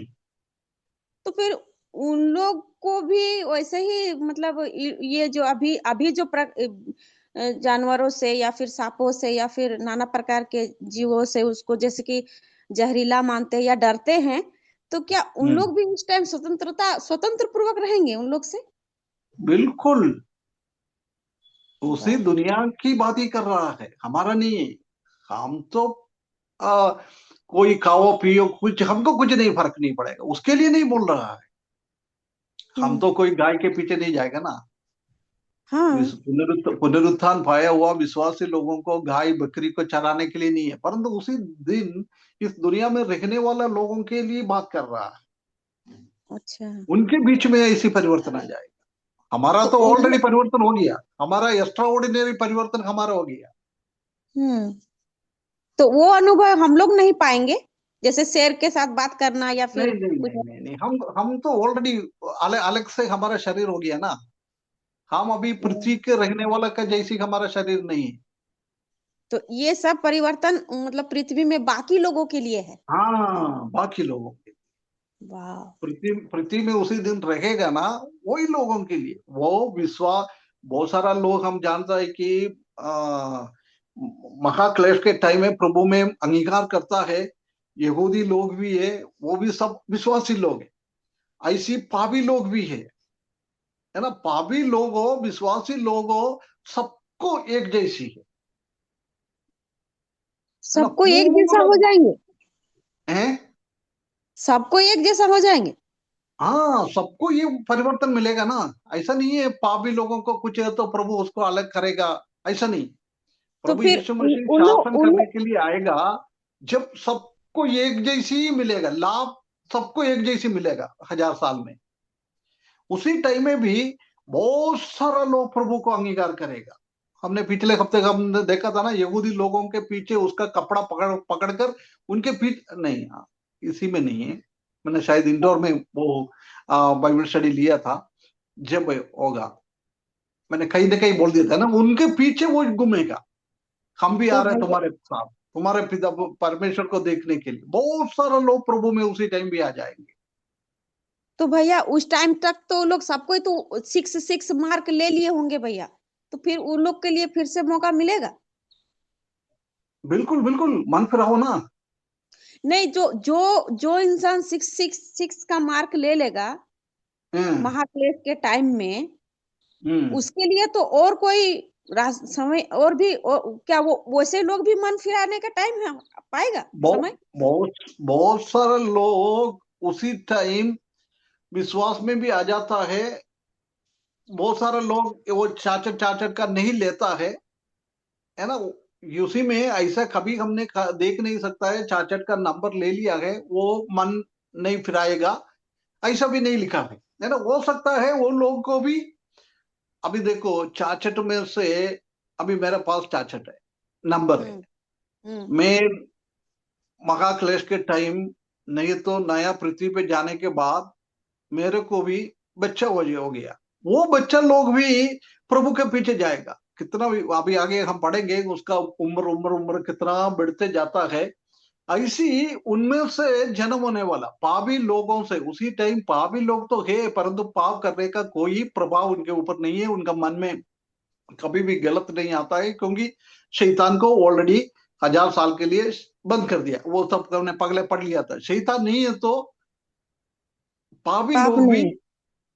तो फिर उन लोग को भी वैसे ही, मतलब ये जो अभी अभी जो जानवरों से या फिर सांपों से या फिर नाना प्रकार के जीवों से उसको जैसे कि जहरीला मानते हैं या डरते हैं, तो क्या उन हम्म, लोग भी उस टाइम स्वतंत्र पूर्वक रहेंगे उन लोग से? बिल्कुल उसी वाह। दुनिया की बात ही कर रहा है, हमारा नहीं है। हम तो आ, कोई खाओ पियो, कुछ हमको कुछ नहीं फर्क नहीं पड़ेगा, उसके लिए नहीं बोल रहा है। हम हम्म। तो कोई गाय के पीछे नहीं जाएगा ना। हाँ। पुनरुत्थान पाया हुआ विश्वासी लोगों को गाय बकरी को चराने के लिए नहीं है, परंतु उसी दिन इस दुनिया में रहने वाला लोगों के लिए बात कर रहा है। अच्छा। उनके बीच में ऐसी परिवर्तन आ जाएगा। हमारा तो तो उन ऑलरेडी लोग, परिवर्तन हो गया, हमारा एक्स्ट्रा ऑर्डिनरी परिवर्तन हमारा हो गया। हम्म, तो वो अनुभव हम लोग नहीं पाएंगे, जैसे शेर के साथ बात करना या नहीं फिर नहीं कुछ। नहीं नहीं नहीं, हम तो ऑलरेडी अलग से हमारा शरीर हो गया ना। हम अभी पृथ्वी के रहने वाला का जैसी हमारा शरीर नहीं है। तो ये सब परिवर्तन मतलब पृथ्वी में बाकी लोगों के लिए है। हाँ बाकी लोगों के, वाह। पृथ्वी में उसी दिन रहेगा ना, वही लोगों के लिए वो विश्वास। बहुत सारा लोग हम जानता है कि आ, महाक्लेश के टाइम में प्रभु में अंगीकार करता है। यहूदी लोग भी है, वो भी सब विश्वासी लोग है। ऐसी पापी लोग भी है ना। पापी लोग हो, विश्वासी लोग हो, सबको एक जैसी है ना, सबको एक जैसा पूरा हो जाएंगे, है। सबको एक जैसा हो जाएंगे। हाँ सबको ये परिवर्तन मिलेगा ना। ऐसा नहीं है पापी लोगों को कुछ है तो प्रभु उसको अलग करेगा, ऐसा नहीं। तो प्रभु फिर यीशु मसीह शासन उन करने लोग, के लिए आएगा जब सबको एक जैसी ही मिलेगा लाभ, सबको एक जैसी मिलेगा 1000 साल में। उसी टाइम में भी बहुत सारा लोग प्रभु को अंगीकार करेगा। हमने पिछले हफ्ते हमने देखा था ना, यहूदी लोगों के पीछे उसका कपड़ा पकड़ पकड़कर उनके पीछे नहीं, इसी में नहीं है, मैंने शायद इंदौर में वो बाइबल स्टडी लिया था जब होगा। मैंने कहीं ना कहीं बोल दिया था ना, उनके पीछे वो घूमेगा। हम भी तो आ रहे हैं भैया, तुम्हारे साथ, तुम्हारे पिता परमेश्वर को देखने के लिए। बहुत सारे लोग प्रभु में उसी टाइम भी आ जाएंगे। तो भैया उस टाइम तक तो लोग सबको ही तो 6 मार्क ले लिए होंगे भैया, तो फिर उन लोग के लिए फिर से मौका मिलेगा? बिल्कुल बिल्कुल, मन फिराओ ना। नहीं, जो जो जो इंसान 6 का मार्क ले लेगा हम्म महाक्लेश के टाइम में, हम्म। उसके लिए तो और कोई समय और भी क्या वो वैसे लोग भी मन फिराने का टाइम है, पाएगा बहुत समय? बहुत बहुत सारे लोग उसी टाइम विश्वास में भी आ जाता है। बहुत सारे लोग वो चार्टर्ड चार्टर्ड का नहीं लेता है ना। यूसी में ऐसा कभी हमने देख नहीं सकता है चार्टर्ड का नंबर ले लिया है वो मन नहीं फिराएगा, ऐसा भी नहीं लिखा है ना। हो सकता है वो लोग को भी। अभी देखो चार्टर्ड में से अभी मेरे पास चार्ट है, नंबर है। मैं महाक्लेश के टाइम, नहीं तो नया पृथ्वी पे जाने के बाद मेरे को भी बच्चा हो गया। वो बच्चा लोग भी प्रभु के पीछे जाएगा। कितना भी अभी आगे हम पढ़ेंगे, उसका उम्र उम्र उम्र कितना बढ़ते जाता है। ऐसी उनमें से जन्म होने वाला पापी लोगों से, उसी टाइम पापी लोग तो है, परंतु पाप करने का कोई प्रभाव उनके ऊपर नहीं है। उनका मन में कभी भी गलत नहीं आता है, क्योंकि शैतान को ऑलरेडी 1000 साल के लिए बंद कर दिया। वो सब हमने पगले पढ़ लिया था। शैतान नहीं है तो पापी पाप लोग भी नहीं,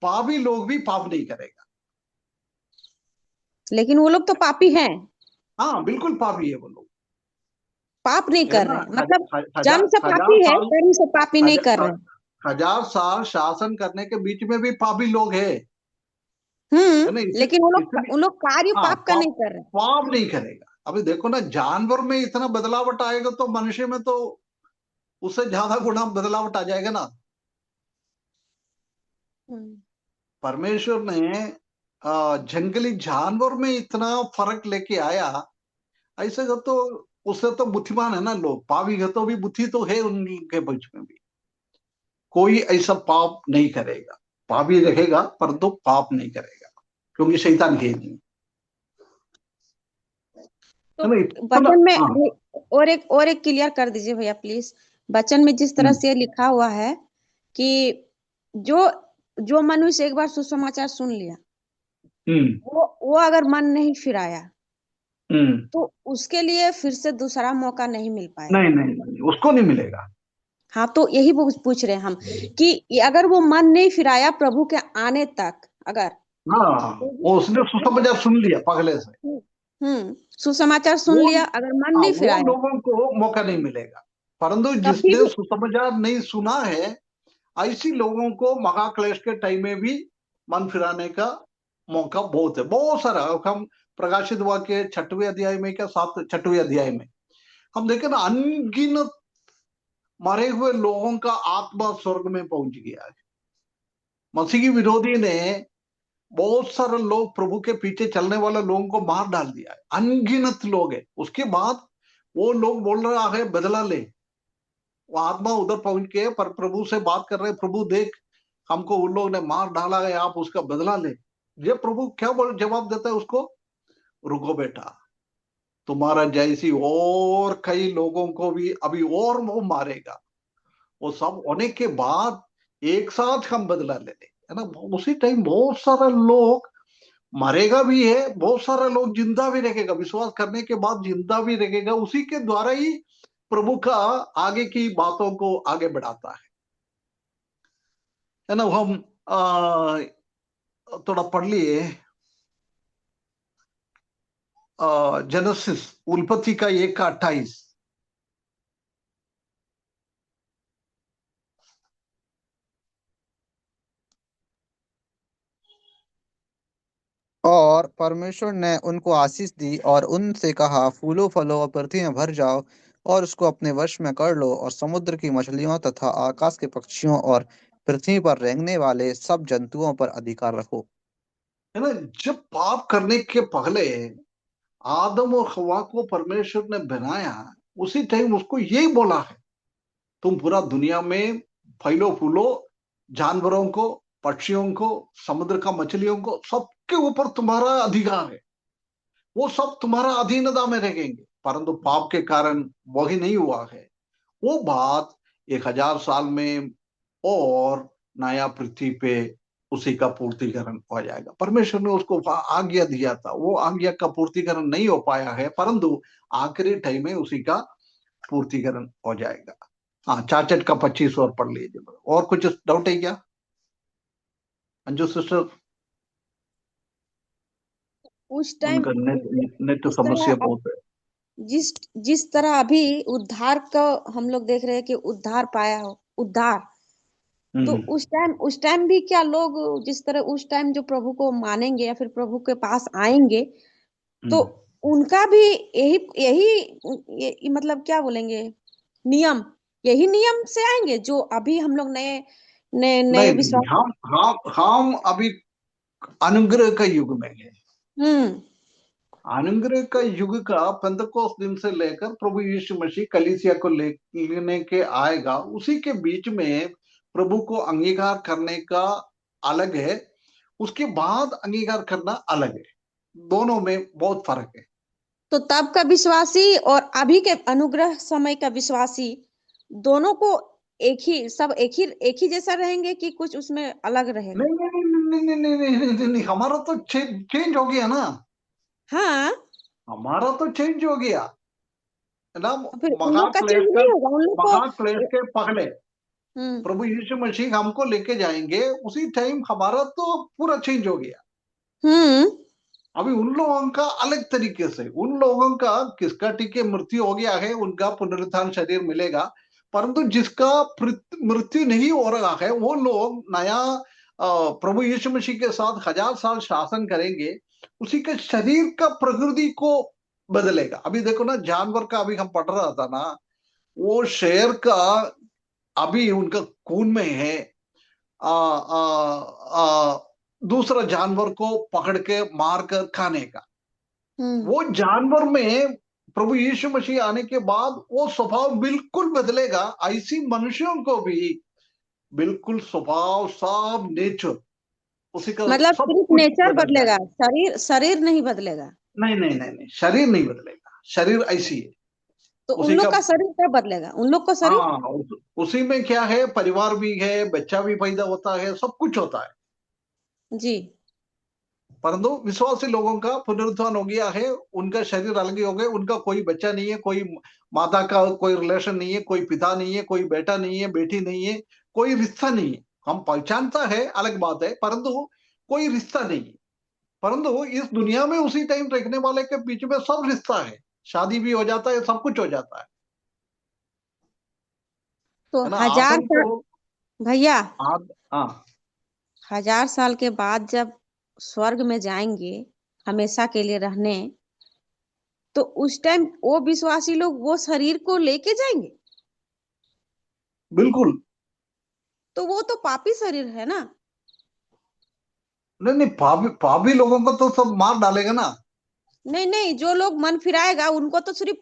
पापी लोग भी पाप नहीं करेगा। लेकिन वो लोग तो पापी हैं, हाँ, बिल्कुल पापी है वो लोग, पाप नहीं है कर ना। रहे हैं, मतलब हजार जन्म से हजार पापी है, साल कर्म से पापी नहीं कर रहे हैं। 1000 साल शासन करने के बीच में भी पापी लोग है है ना। लेकिन इसलिए वो लोग कार्य हाँ, पाप का नहीं कर रहे। पाप नहीं करेगा। अभी देखो ना, जानवर में इतना बदलावट आएगा तो मनुष्य में तो उससे ज्यादा गुना बदलावट आ जाएगा ना। परमेश्वर ने जंगली जानवर में इतना फर्क लेके आया। ऐसे का तो उससे तो बुद्धिमान है ना लोग। पापी का तो भी बुद्धि तो है उनके बीच में भी। कोई ऐसा पाप नहीं करेगा, पापी रहेगा परंतु पाप नहीं करेगा, क्योंकि शैतान है नहीं, तो है ना। इतना वचन में हाँ। और एक क्लियर कर दीजिए भैया प्लीज। वचन में जिस तरह से लिखा हुआ है कि जो जो मनुष्य एक बार सुसमाचार सुन लिया, वो अगर मन नहीं फिराया तो उसके लिए फिर से दूसरा मौका नहीं मिल पाएगा। नहीं नहीं नहीं, उसको नहीं मिलेगा। हाँ, तो यही पूछ रहे हैं हम कि अगर वो मन नहीं फिराया प्रभु के आने तक, अगर हाँ, वो उसने सुसमाचार सुन लिया पहले से, सुसमाचार सुन वो लिया, अगर मन हाँ, नहीं वो फिराया लोगों को मौका नहीं मिलेगा। परंतु कभी जिसने भी। सुसमाचार नहीं सुना है, ऐसी लोगों को महाक्लेश के टाइम में भी मन फिराने का मौका बहुत है, बहुत सारा। हम प्रकाशित वाक्य 6वें अध्याय में क्या 6वें अध्याय में हम देखें ना, अनगिनत मरे हुए लोगों का आत्मा स्वर्ग में पहुंच गया है। मसीही विरोधी ने बहुत सारे लोग, प्रभु के पीछे चलने वाले लोगों को मार डाल दिया है। अनगिनत लोग है। उसके बाद वो लोग बोल रहे हैं बदला ले। वो आत्मा उधर पहुंच के पर प्रभु से बात कर रहे, प्रभु देख, हमको उन लोगों ने मार डाला है, आप उसका बदला ले। ये प्रभु क्या जवाब देता है उसको? रुको बेटा, तुम्हारा जैसी और कई लोगों को भी अभी और वो मारेगा। वो सब होने के बाद एक साथ हम बदला ले लेंगे, है ना। उसी टाइम बहुत सारे लोग मरेगा भी है, बहुत सारे लोग जिंदा भी रहेगा, विश्वास करने के बाद जिंदा भी रहेगा। उसी के द्वारा ही प्रभु का आगे की बातों को आगे बढ़ाता है ना। हम थोड़ा पढ़ लिए जेनेसिस, उत्पत्ति का 1:28। और परमेश्वर ने उनको आशीष दी और उनसे कहा, फूलो फलो और पृथ्वी में भर जाओ और उसको अपने वश में कर लो, और समुद्र की मछलियों तथा आकाश के पक्षियों और पृथ्वी पर रेंगने वाले सब जंतुओं पर अधिकार रखो। है ना। जब पाप करने के पहले आदम और हवा को परमेश्वर ने बनाया, उसी टाइम उसको यही बोला है, तुम पूरा दुनिया में फैलो फूलो, जानवरों को, पक्षियों को, समुद्र का मछलियों को, सबके ऊपर तुम्हारा अधिकार है। वो सब तुम्हारा अधीनता में रहेंगे। परंतु पाप के कारण वही नहीं हुआ है। वो बात 1000 साल में और नया पृथ्वी पे उसी का पूर्तिकरण हो जाएगा। परमेश्वर ने उसको आज्ञा दिया था, वो आज्ञा का पूर्तिकरण नहीं हो पाया है, परंतु आखिरी टाइम में उसी का पूर्तिकरण हो जाएगा। हाँ, चार्चट का 25 और पढ़ लीजिए। और कुछ डाउट है क्या अंजू सिस्टर? उस टाइम उनका नेट जिस समस्या तरह बहुत है। जिस जिस तरह अभी उद्धार का हम लोग देख रहे हैं कि उद्धार पाया हो, उद्धार, तो उस टाइम भी क्या लोग जिस तरह उस टाइम जो प्रभु को मानेंगे या फिर प्रभु के पास आएंगे, तो उनका भी यही यही मतलब क्या बोलेंगे, नियम, यही नियम से आएंगे जो अभी हम लोग नए नए नए नहीं नहीं, विश्वास। हम अभी अनुग्रह का युग में है। अनुग्रह का युग का पेंतकोस दिन से लेकर प्रभु यीशु मसीह कलीसिया को लेने के आएगा, उसी के बीच में प्रभु को अंगीकार करने का अलग है, उसके बाद अंगीकार करना अलग है। दोनों में बहुत फर्क है। तो तब का विश्वासी और अभी के अनुग्रह समय का विश्वासी दोनों को एक ही जैसा रहेंगे कि कुछ उसमें अलग रहेगा? नहीं नहीं नहीं नहीं नहीं नहीं नहीं, नहीं, नहीं, हमारा तो चेंज हो गया ना। हाँ, हमारा तो चेंज हो गया ना। फिर उन लोग का चेंज महाक्लेश नहीं होगा, उन लोग को। महाक्लेश के पहले हम्म प्रभु यीशु मसीह हमको लेके जाएंगे, उसी टाइम हमारा तो पूरा चेंज हो गया। हम्म अभी उन लोगों का अलग तरीके से, उन लोगों का किसका टीके मृत्यु हो गया है, उनका पुनरुत्थान शरीर मिलेगा, परंतु जिसका मृत्यु नहीं हो रहा है वो लोग नया प्रभु यीशु मसीह के साथ 1000 साल शासन करेंगे, उसी के शरीर का प्रकृति को बदलेगा। अभी देखो ना, जानवर का अभी हम पढ़ रहा था ना, वो शेर का अभी उनका खून में है आ, आ, आ, दूसरा जानवर को पकड़ के मार कर खाने का। वो जानवर में प्रभु यीशु मसीह आने के बाद वो स्वभाव बिल्कुल बदलेगा। ऐसी मनुष्यों को भी बिल्कुल स्वभाव, सब नेचर उसी का मतलब सब सिर्फ कुछ नेचर बदल बदलेगा, जाएगा। शरीर नहीं बदलेगा। नहीं नहीं नहीं नहीं, शरीर नहीं बदलेगा, शरीर ऐसी है तो उन उसी का। लोग का शरीर क्या बदलेगा? उन लोग का शरीर हाँ, उसी में क्या है, परिवार भी है, बच्चा भी पैदा होता है, सब कुछ होता है। जी। परंतु विश्वासी लोगों का पुनरुत्थान हो गया है, उनका शरीर अलग ही हो गए, उनका कोई बच्चा नहीं है, कोई माता का कोई रिलेशन नहीं है, कोई पिता नहीं है, कोई बेटा नहीं है, बेटी नहीं है, कोई रिश्ता नहीं है। हम पहचानता है, अलग बात है, परंतु कोई रिश्ता नहीं है। परंतु इस दुनिया में उसी टाइम रहने वाले के बीच में सब रिश्ता है, शादी भी हो जाता है, सब कुछ हो जाता तो है ना। 1000 आदम साल, को भैया, हाँ 1000 साल के बाद जब स्वर्ग में जाएंगे हमेशा के लिए रहने, तो उस टाइम वो विश्वासी लोग वो शरीर को लेके जाएंगे? बिल्कुल। तो वो तो पापी शरीर है ना। नहीं नहीं, पापी लोगों को तो सब मार डालेगा ना। नहीं नहीं, जो लोग मन फिराएगा उनको तो सिर्फ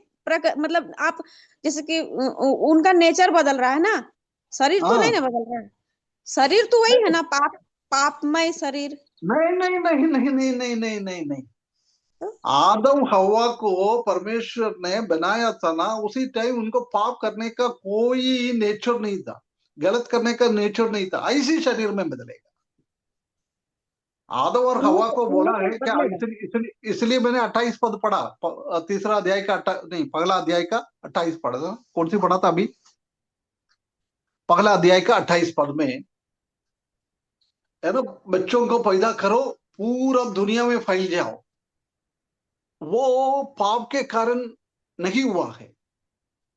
मतलब आप जैसे कि उनका नेचर बदल रहा है ना, शरीर तो नहीं हाँ, ना बदल रहा है। शरीर तो वही है ना, पापमय शरीर। नहीं नहीं नहीं नहीं नहीं नहीं नहीं नहीं नहीं, तो आदम हवा को परमेश्वर ने बनाया था ना, उसी टाइम उनको पाप करने का कोई नेचर नहीं था, गलत करने का नेचर नहीं था, ऐसी शरीर में बदलेगा। आदम और हवा को उन बोला लोग है को क्या, बदलेगा। इसलिए मैंने 28 पद पढ़ा, तीसरा अध्याय का नहीं, पहला अध्याय का 28 पढ़ा था। कौन सी पढ़ा था अभी? पहला अध्याय का 28 पद में है ना, बच्चों को पैदा करो, पूरा दुनिया में फैल जाओ। वो पाप के कारण नहीं हुआ है,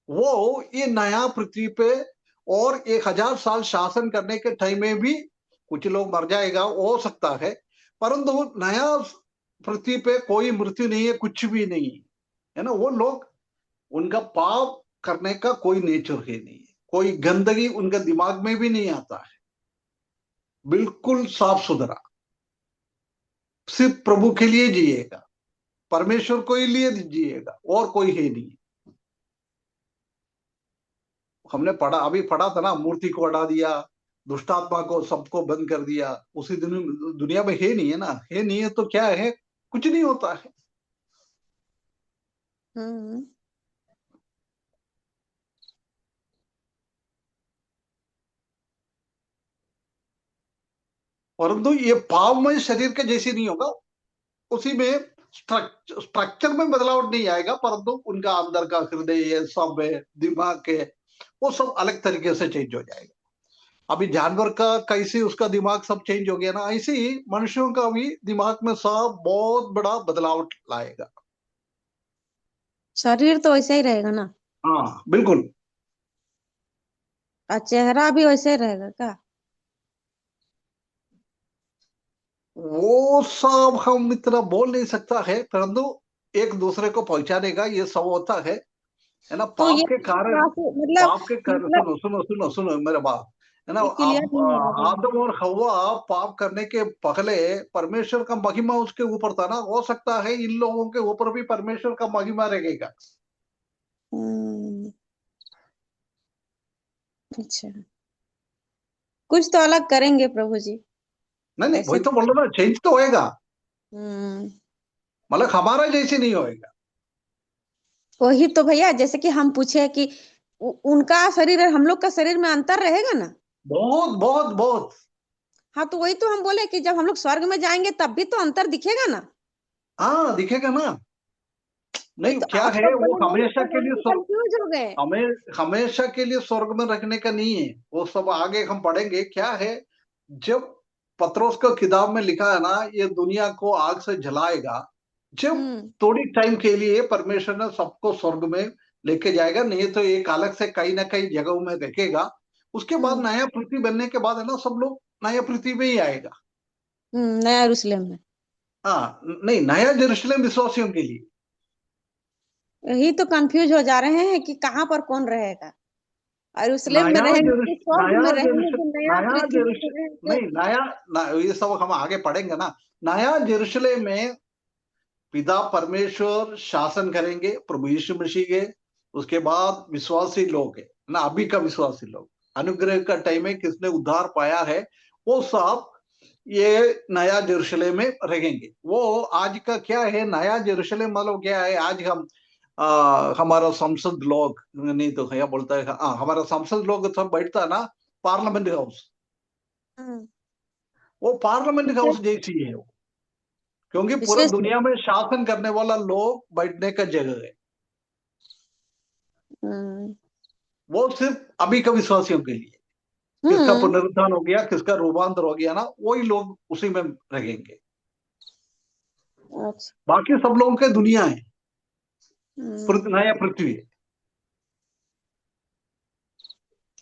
वो ये नया पृथ्वी पे और 1000 साल शासन करने के टाइम में भी कुछ लोग मर जाएगा, हो सकता है, परंतु नया पृथ्वी पे कोई मृत्यु नहीं है, कुछ भी नहीं है ना। वो लोग, उनका पाप करने का कोई नेचर ही नहीं है, कोई गंदगी उनका दिमाग में भी नहीं आता है, बिल्कुल साफ सुथरा, सिर्फ प्रभु के लिए जिएगा, परमेश्वर को ही लिए जिएगा, और कोई है नहीं। हमने पढ़ा, अभी पढ़ा था ना, मूर्ति को हटा दिया, दुष्टात्मा को सबको बंद कर दिया, उसी दिन दुनिया में है नहीं है ना, है नहीं है तो क्या है, कुछ नहीं होता है। हम्म परंतु ये पावमय शरीर के जैसे नहीं होगा, उसी में स्ट्रक्चर में बदलाव नहीं आएगा, परंतु उनका अंदर का हृदय है, सब है, दिमाग है, वो सब अलग तरीके से चेंज हो जाएगा। अभी जानवर का कैसे उसका दिमाग सब चेंज हो गया ना, ऐसे ही मनुष्यों का भी दिमाग में सब बहुत बड़ा बदलाव लाएगा। शरीर तो वैसे ही रहेगा ना, हाँ बिल्कुल। और चेहरा भी वैसे ही रहेगा क्या? वो सब हम इतना बोल नहीं सकता है, परंतु एक दूसरे को पहचाने का ये सब होता है ना। तो ये पाप के कारण, मतलब पाप के कारण, मतलब सुनो सुनो सुनो सुनो मेरा बात, है ना। ये क्लियर नहीं है अभी। आदम और हवा पाप करने के पहले परमेश्वर का महिमा उसके ऊपर था ना। हो सकता है इन लोगों के ऊपर भी परमेश्वर का महिमा रहेगा। अच्छा, कुछ तो अलग करेंगे प्रभु जी। नहीं नहीं, ऐसे वही तो बोल रहा ना, चेंज तो होएगा, हम्म मतलब हमारा जैसे नहीं होएगा। वही तो भैया, जैसे कि हम पूछे कि उनका शरीर और हम लोग का शरीर में अंतर रहेगा ना। बहुत बहुत बहुत। हाँ, तो वही तो हम बोले कि जब हम लोग स्वर्ग में जाएंगे तब भी तो अंतर दिखेगा ना। हाँ दिखेगा ना। वही नहीं, तो क्या आप है, लोग वो बोले नहीं हमेशा तब के हम लिए तो कंफ्यूज हो गए। हमें हमेशा के लिए स्वर्ग में रखने का नहीं है, वो सब आगे हम पढ़ेंगे क्या है। जब पत्रोस का किताब में लिखा है ना, ये दुनिया को आग से जलाएगा। जब हम्म थोड़ी टाइम के लिए परमेश्वर ने सबको स्वर्ग में लेके जाएगा, नहीं तो एक अलग से कहीं ना कहीं जगहों में रखेगा। उसके बाद हम्म नया पृथ्वी बनने के बाद है ना, सब लोग नया पृथ्वी में ही आएगा। नया यरूशलेम में। हाँ, नहीं, नया यरूशलेम विश्वासियों के लिए। यही तो कंफ्यूज हो जा रहे हैं कि कहाँ पर कौन रहेगा। यरूशलेम में नया रहेंगे कि यरूश स्वर्ग नया में रहेंगे यरूश कि नया नया पृथ्वी यरूश में रहेंगे। नहीं, ये सब हम आगे पढ़ेंगे ना। नया यरूशलेम में पिता परमेश्वर शासन करेंगे, प्रभु यीशु मसीह के। उसके बाद विश्वासी लोग है ना, अभी का विश्वासी लोग, अनुग्रह का टाइम में किसने उद्धार पाया है, वो सब ये नया यरूशलेम में रहेंगे। वो आज का क्या है, नया यरूशलेम मतलब क्या है, आज हम हमारा संसद लोग, नहीं तो क्या बोलता है, हमारा संसद लोग सब बैठता है ना, पार्लियामेंट हाउस। हम्म, वो पार्लियामेंट विशेष हाउस जैसी है वो, क्योंकि पूरा विशेष दुनिया में शासन करने वाला लोग बैठने का जगह है। हम्म वो सिर्फ अभी का विश्वासियों के लिए। किसका हम्म पुनरुत्थान हो गया, किसका रूपांतर हो गया ना, वही लोग उसी में रहेंगे। अच्छा। बाकी सब लोगों के दुनिया है, नया हम्म पृथ्वी है।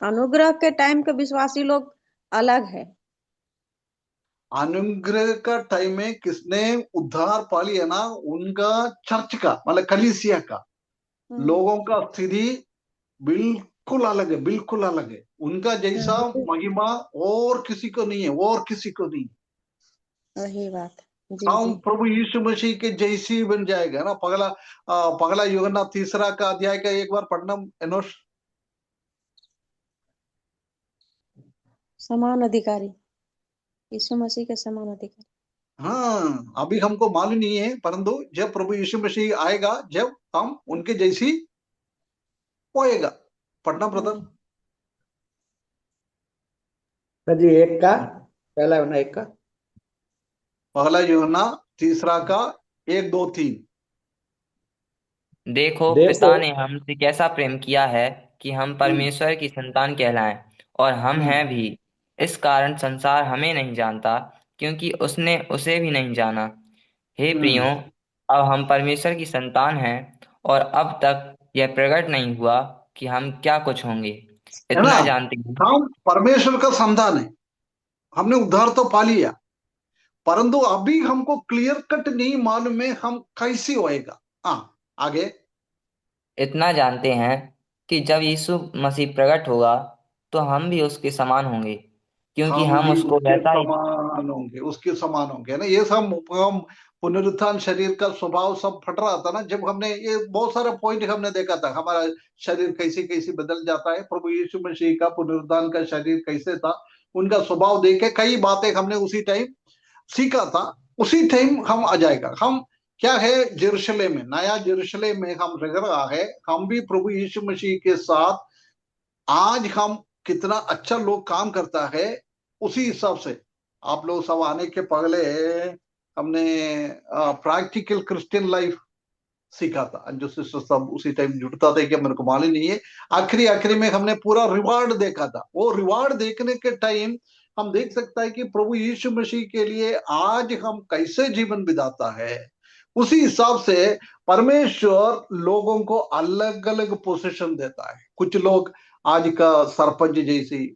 अनुग्रह के टाइम के विश्वासी लोग अलग है। अनुग्रह का टाइम में किसने उद्धार पा लिया ना, उनका चर्च का मतलब कलीसिया का हम्म लोगों का स्थिति बिल्कुल अलग है, बिल्कुल अलग है। उनका जैसा वही महिमा और किसी को नहीं है, और किसी को नहीं। वही बात। जी हम जी। प्रभु यीशु मसीह के जैसी बन जाएगा ना। पगला यूहन्ना 3 का अध्याय का एक बार पढ़ना एनोश। समान अधिकारी, यीशु मसीह के समान अधिकारी। हाँ, अभी हमको मालूम नहीं है, परंतु जब प्रभु यीशु मसीह आएगा, जब हम उनके जैसी होएगा। पढ़ना ब्रदर। जी, एक का पहला है ना, एक का। पगला यूहन्ना 3 का 1, 2, 3। देखो, देखो। पिता ने हमसे कैसा प्रेम किया है कि हम हम्म परमेश्वर की संतान कहलाएं, और हम हम्म हैं भी। इस कारण संसार हमें नहीं जानता, क्योंकि उसने उसे भी नहीं जाना। हे हम्म। प्रियो, अब हम परमेश्वर की संतान हैं, और अब तक यह प्रकट नहीं हुआ कि हम क्या कुछ होंगे। है ना, इतना जानते हैं। हम परमेश्वर का संतान है, हमने उद्धार तो पा लिया, परंतु अभी हमको क्लियर कट नहीं मालूम है हम कैसे होएगा। हाँ, आगे। इतना जानते हैं कि जब यीशु मसीह प्रकट होगा तो हम भी उसके समान होंगे, क्योंकि हम हम भी उसको उसके वैसा ही। समान होंगे, उसके समान होंगे ना। ये सब हम पुनरुत्थान शरीर का स्वभाव सब फट रहा था ना, जब हमने ये बहुत सारे पॉइंट हमने देखा था, हमारा शरीर कैसे कैसे बदल जाता है, प्रभु यीशु मसीह का पुनरुत्थान का शरीर कैसे था, उनका स्वभाव देख के कई बातें हमने उसी टाइम सीखा था। उसी टाइम हम आ जाएगा। हम क्या है, जेरूशलेम में, नया जेरूशलेम में हम रह रहा है। हम भी प्रभु यीशु मसीह के साथ आज हम कितना अच्छा लोग काम करता है, उसी हिसाब से आप लोग सब आने के पहले हमने प्रैक्टिकल क्रिश्चियन लाइफ सीखा था। जो सिस्टर सब उसी टाइम जुड़ता था कि मेरे को मालूम नहीं है। आखिरी आखिरी में हमने पूरा रिवार्ड देखा था। वो रिवार्ड देखने के टाइम हम देख सकता है कि प्रभु यीशु मसीह के लिए आज हम कैसे जीवन बिताता है। उसी हिसाब से परमेश्वर लोगों को अलग अलग पोजीशन देता है। कुछ लोग आज का सरपंच जैसी,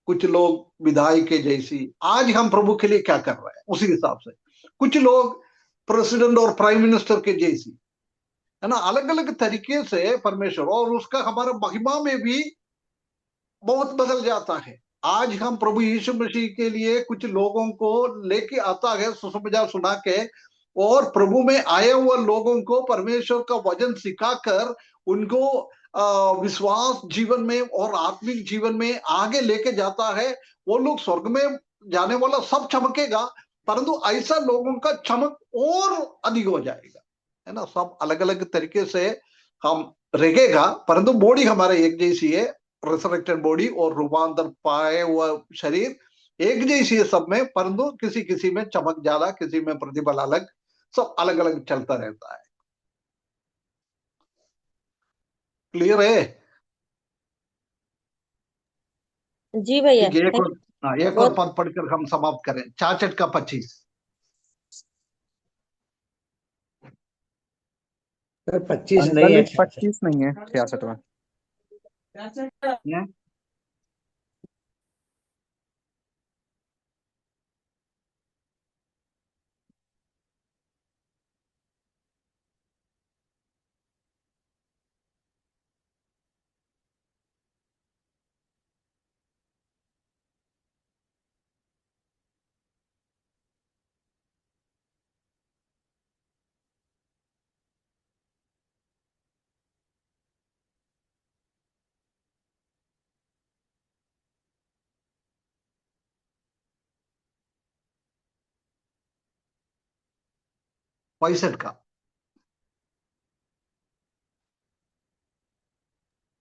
कुछ लोग विधायक के जैसी। आज हम प्रभु के लिए क्या कर रहे हैं, उसी हिसाब से। कुछ लोग प्रेसिडेंट और प्राइम मिनिस्टर के जैसी, है ना। अलग अलग तरीके से परमेश्वर, और उसका हमारा महिमा में भी बहुत बदल जाता है। आज हम प्रभु यीशु मसीह के लिए कुछ लोगों को लेके आता है सुसमाचार सुना के, और प्रभु में आए हुए लोगों को परमेश्वर का वचन सिखाकर उनको विश्वास जीवन में और आत्मिक जीवन में आगे लेके जाता है। वो लोग स्वर्ग में जाने वाला सब चमकेगा, परंतु ऐसा लोगों का चमक और अधिक हो जाएगा, है ना। सब अलग अलग तरीके से हम रहेगा, परंतु बॉडी हमारे एक जैसी है, रिसरेक्टेड बॉडी और रूपांतर पाए हुआ शरीर एक जैसी है सब में, परंतु किसी किसी में चमक ज्यादा, किसी में प्रतिबल अलग, सब अलग अलग चलता रहता है। क्लियर है? जी भैया। ठीक है, एक और, एक और बहुत पद पढ़कर हम समाप्त करें। 66 का 25। 25 नहीं अंकल है। 25 नहीं है, 66 में। हैं? पैंसठ का।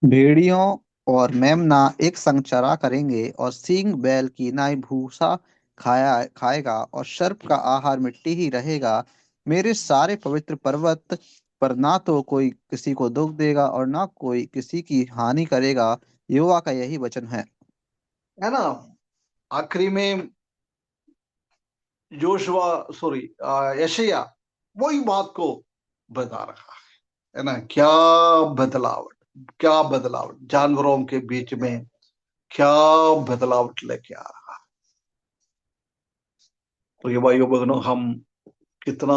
भेड़ियों और मेमना एक संग चरा करेंगे, और सींग बैल की नाई भूसा खाएगा, और सर्प का आहार मिट्टी ही रहेगा। मेरे सारे पवित्र पर्वत पर ना तो कोई किसी को दुख देगा और ना कोई किसी की हानि करेगा। यहोवा का यही वचन है ना। आखिरी में जोशुआ, सॉरी, यशायाह वही बात को बता रहा है ना। क्या बदलाव, क्या बदलाव जानवरों के बीच में, क्या बदलावट लेके आ रहा है। तो ये भाइयों बहनों, हम कितना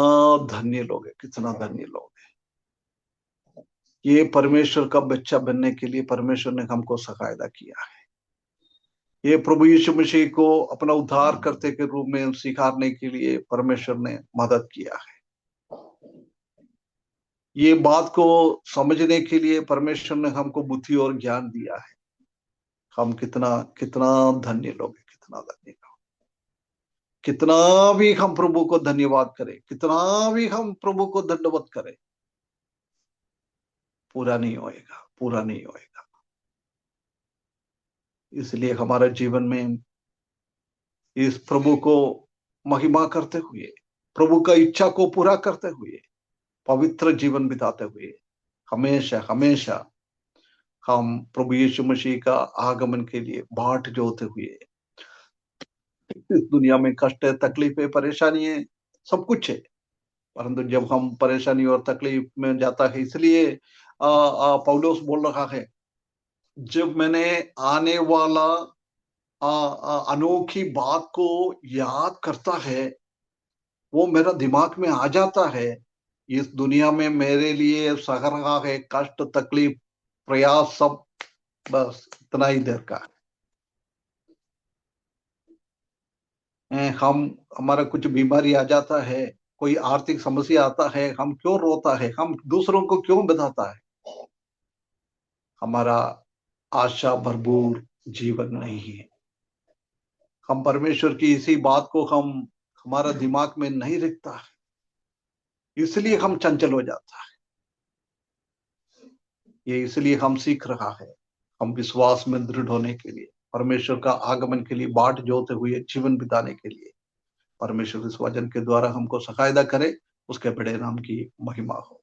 धन्य लोग हैं, कितना धन्य लोग हैं। ये परमेश्वर का बच्चा बनने के लिए परमेश्वर ने हमको सहायता किया है। ये प्रभु यीशु मसीह को अपना उद्धार करते के रूप में स्वीकारने के लिए परमेश्वर ने मदद किया है। ये बात को समझने के लिए परमेश्वर ने हमको बुद्धि और ज्ञान दिया है। हम कितना कितना धन्य लोग हैं, कितना धन्य लोग। कितना भी हम प्रभु को धन्यवाद करें, कितना भी हम प्रभु को दंडवत करें, पूरा नहीं होएगा, पूरा नहीं होएगा। इसलिए हमारे जीवन में इस प्रभु को महिमा करते हुए, प्रभु का इच्छा को पूरा करते हुए, पवित्र जीवन बिताते हुए हमेशा हमेशा हम प्रभु यीशु मसीह का आगमन के लिए बाट जोते हुए, इस दुनिया में कष्ट है, तकलीफ है, परेशानी है, सब कुछ है, परंतु जब हम परेशानी और तकलीफ में जाता है, इसलिए पौलुस बोल रहा है, जब मैंने आने वाला अनोखी बात को याद करता है, वो मेरा दिमाग में आ जाता है, इस दुनिया में मेरे लिए सह रहा है कष्ट, तकलीफ, प्रयास, सब बस इतना ही देर का है। हम, हमारा कुछ बीमारी आ जाता है, कोई आर्थिक समस्या आता है, हम क्यों रोता है, हम दूसरों को क्यों बताता है? हमारा आशा भरपूर जीवन नहीं है। हम परमेश्वर की इसी बात को हम हमारा दिमाग में नहीं रखता है, इसलिए हम चंचल हो जाता है। ये इसलिए हम सीख रहा है, हम विश्वास में दृढ़ होने के लिए, परमेश्वर का आगमन के लिए बाट जोते हुए जीवन बिताने के लिए परमेश्वर इस वचन के द्वारा हमको सहायता करे। उसके बड़े नाम की महिमा हो।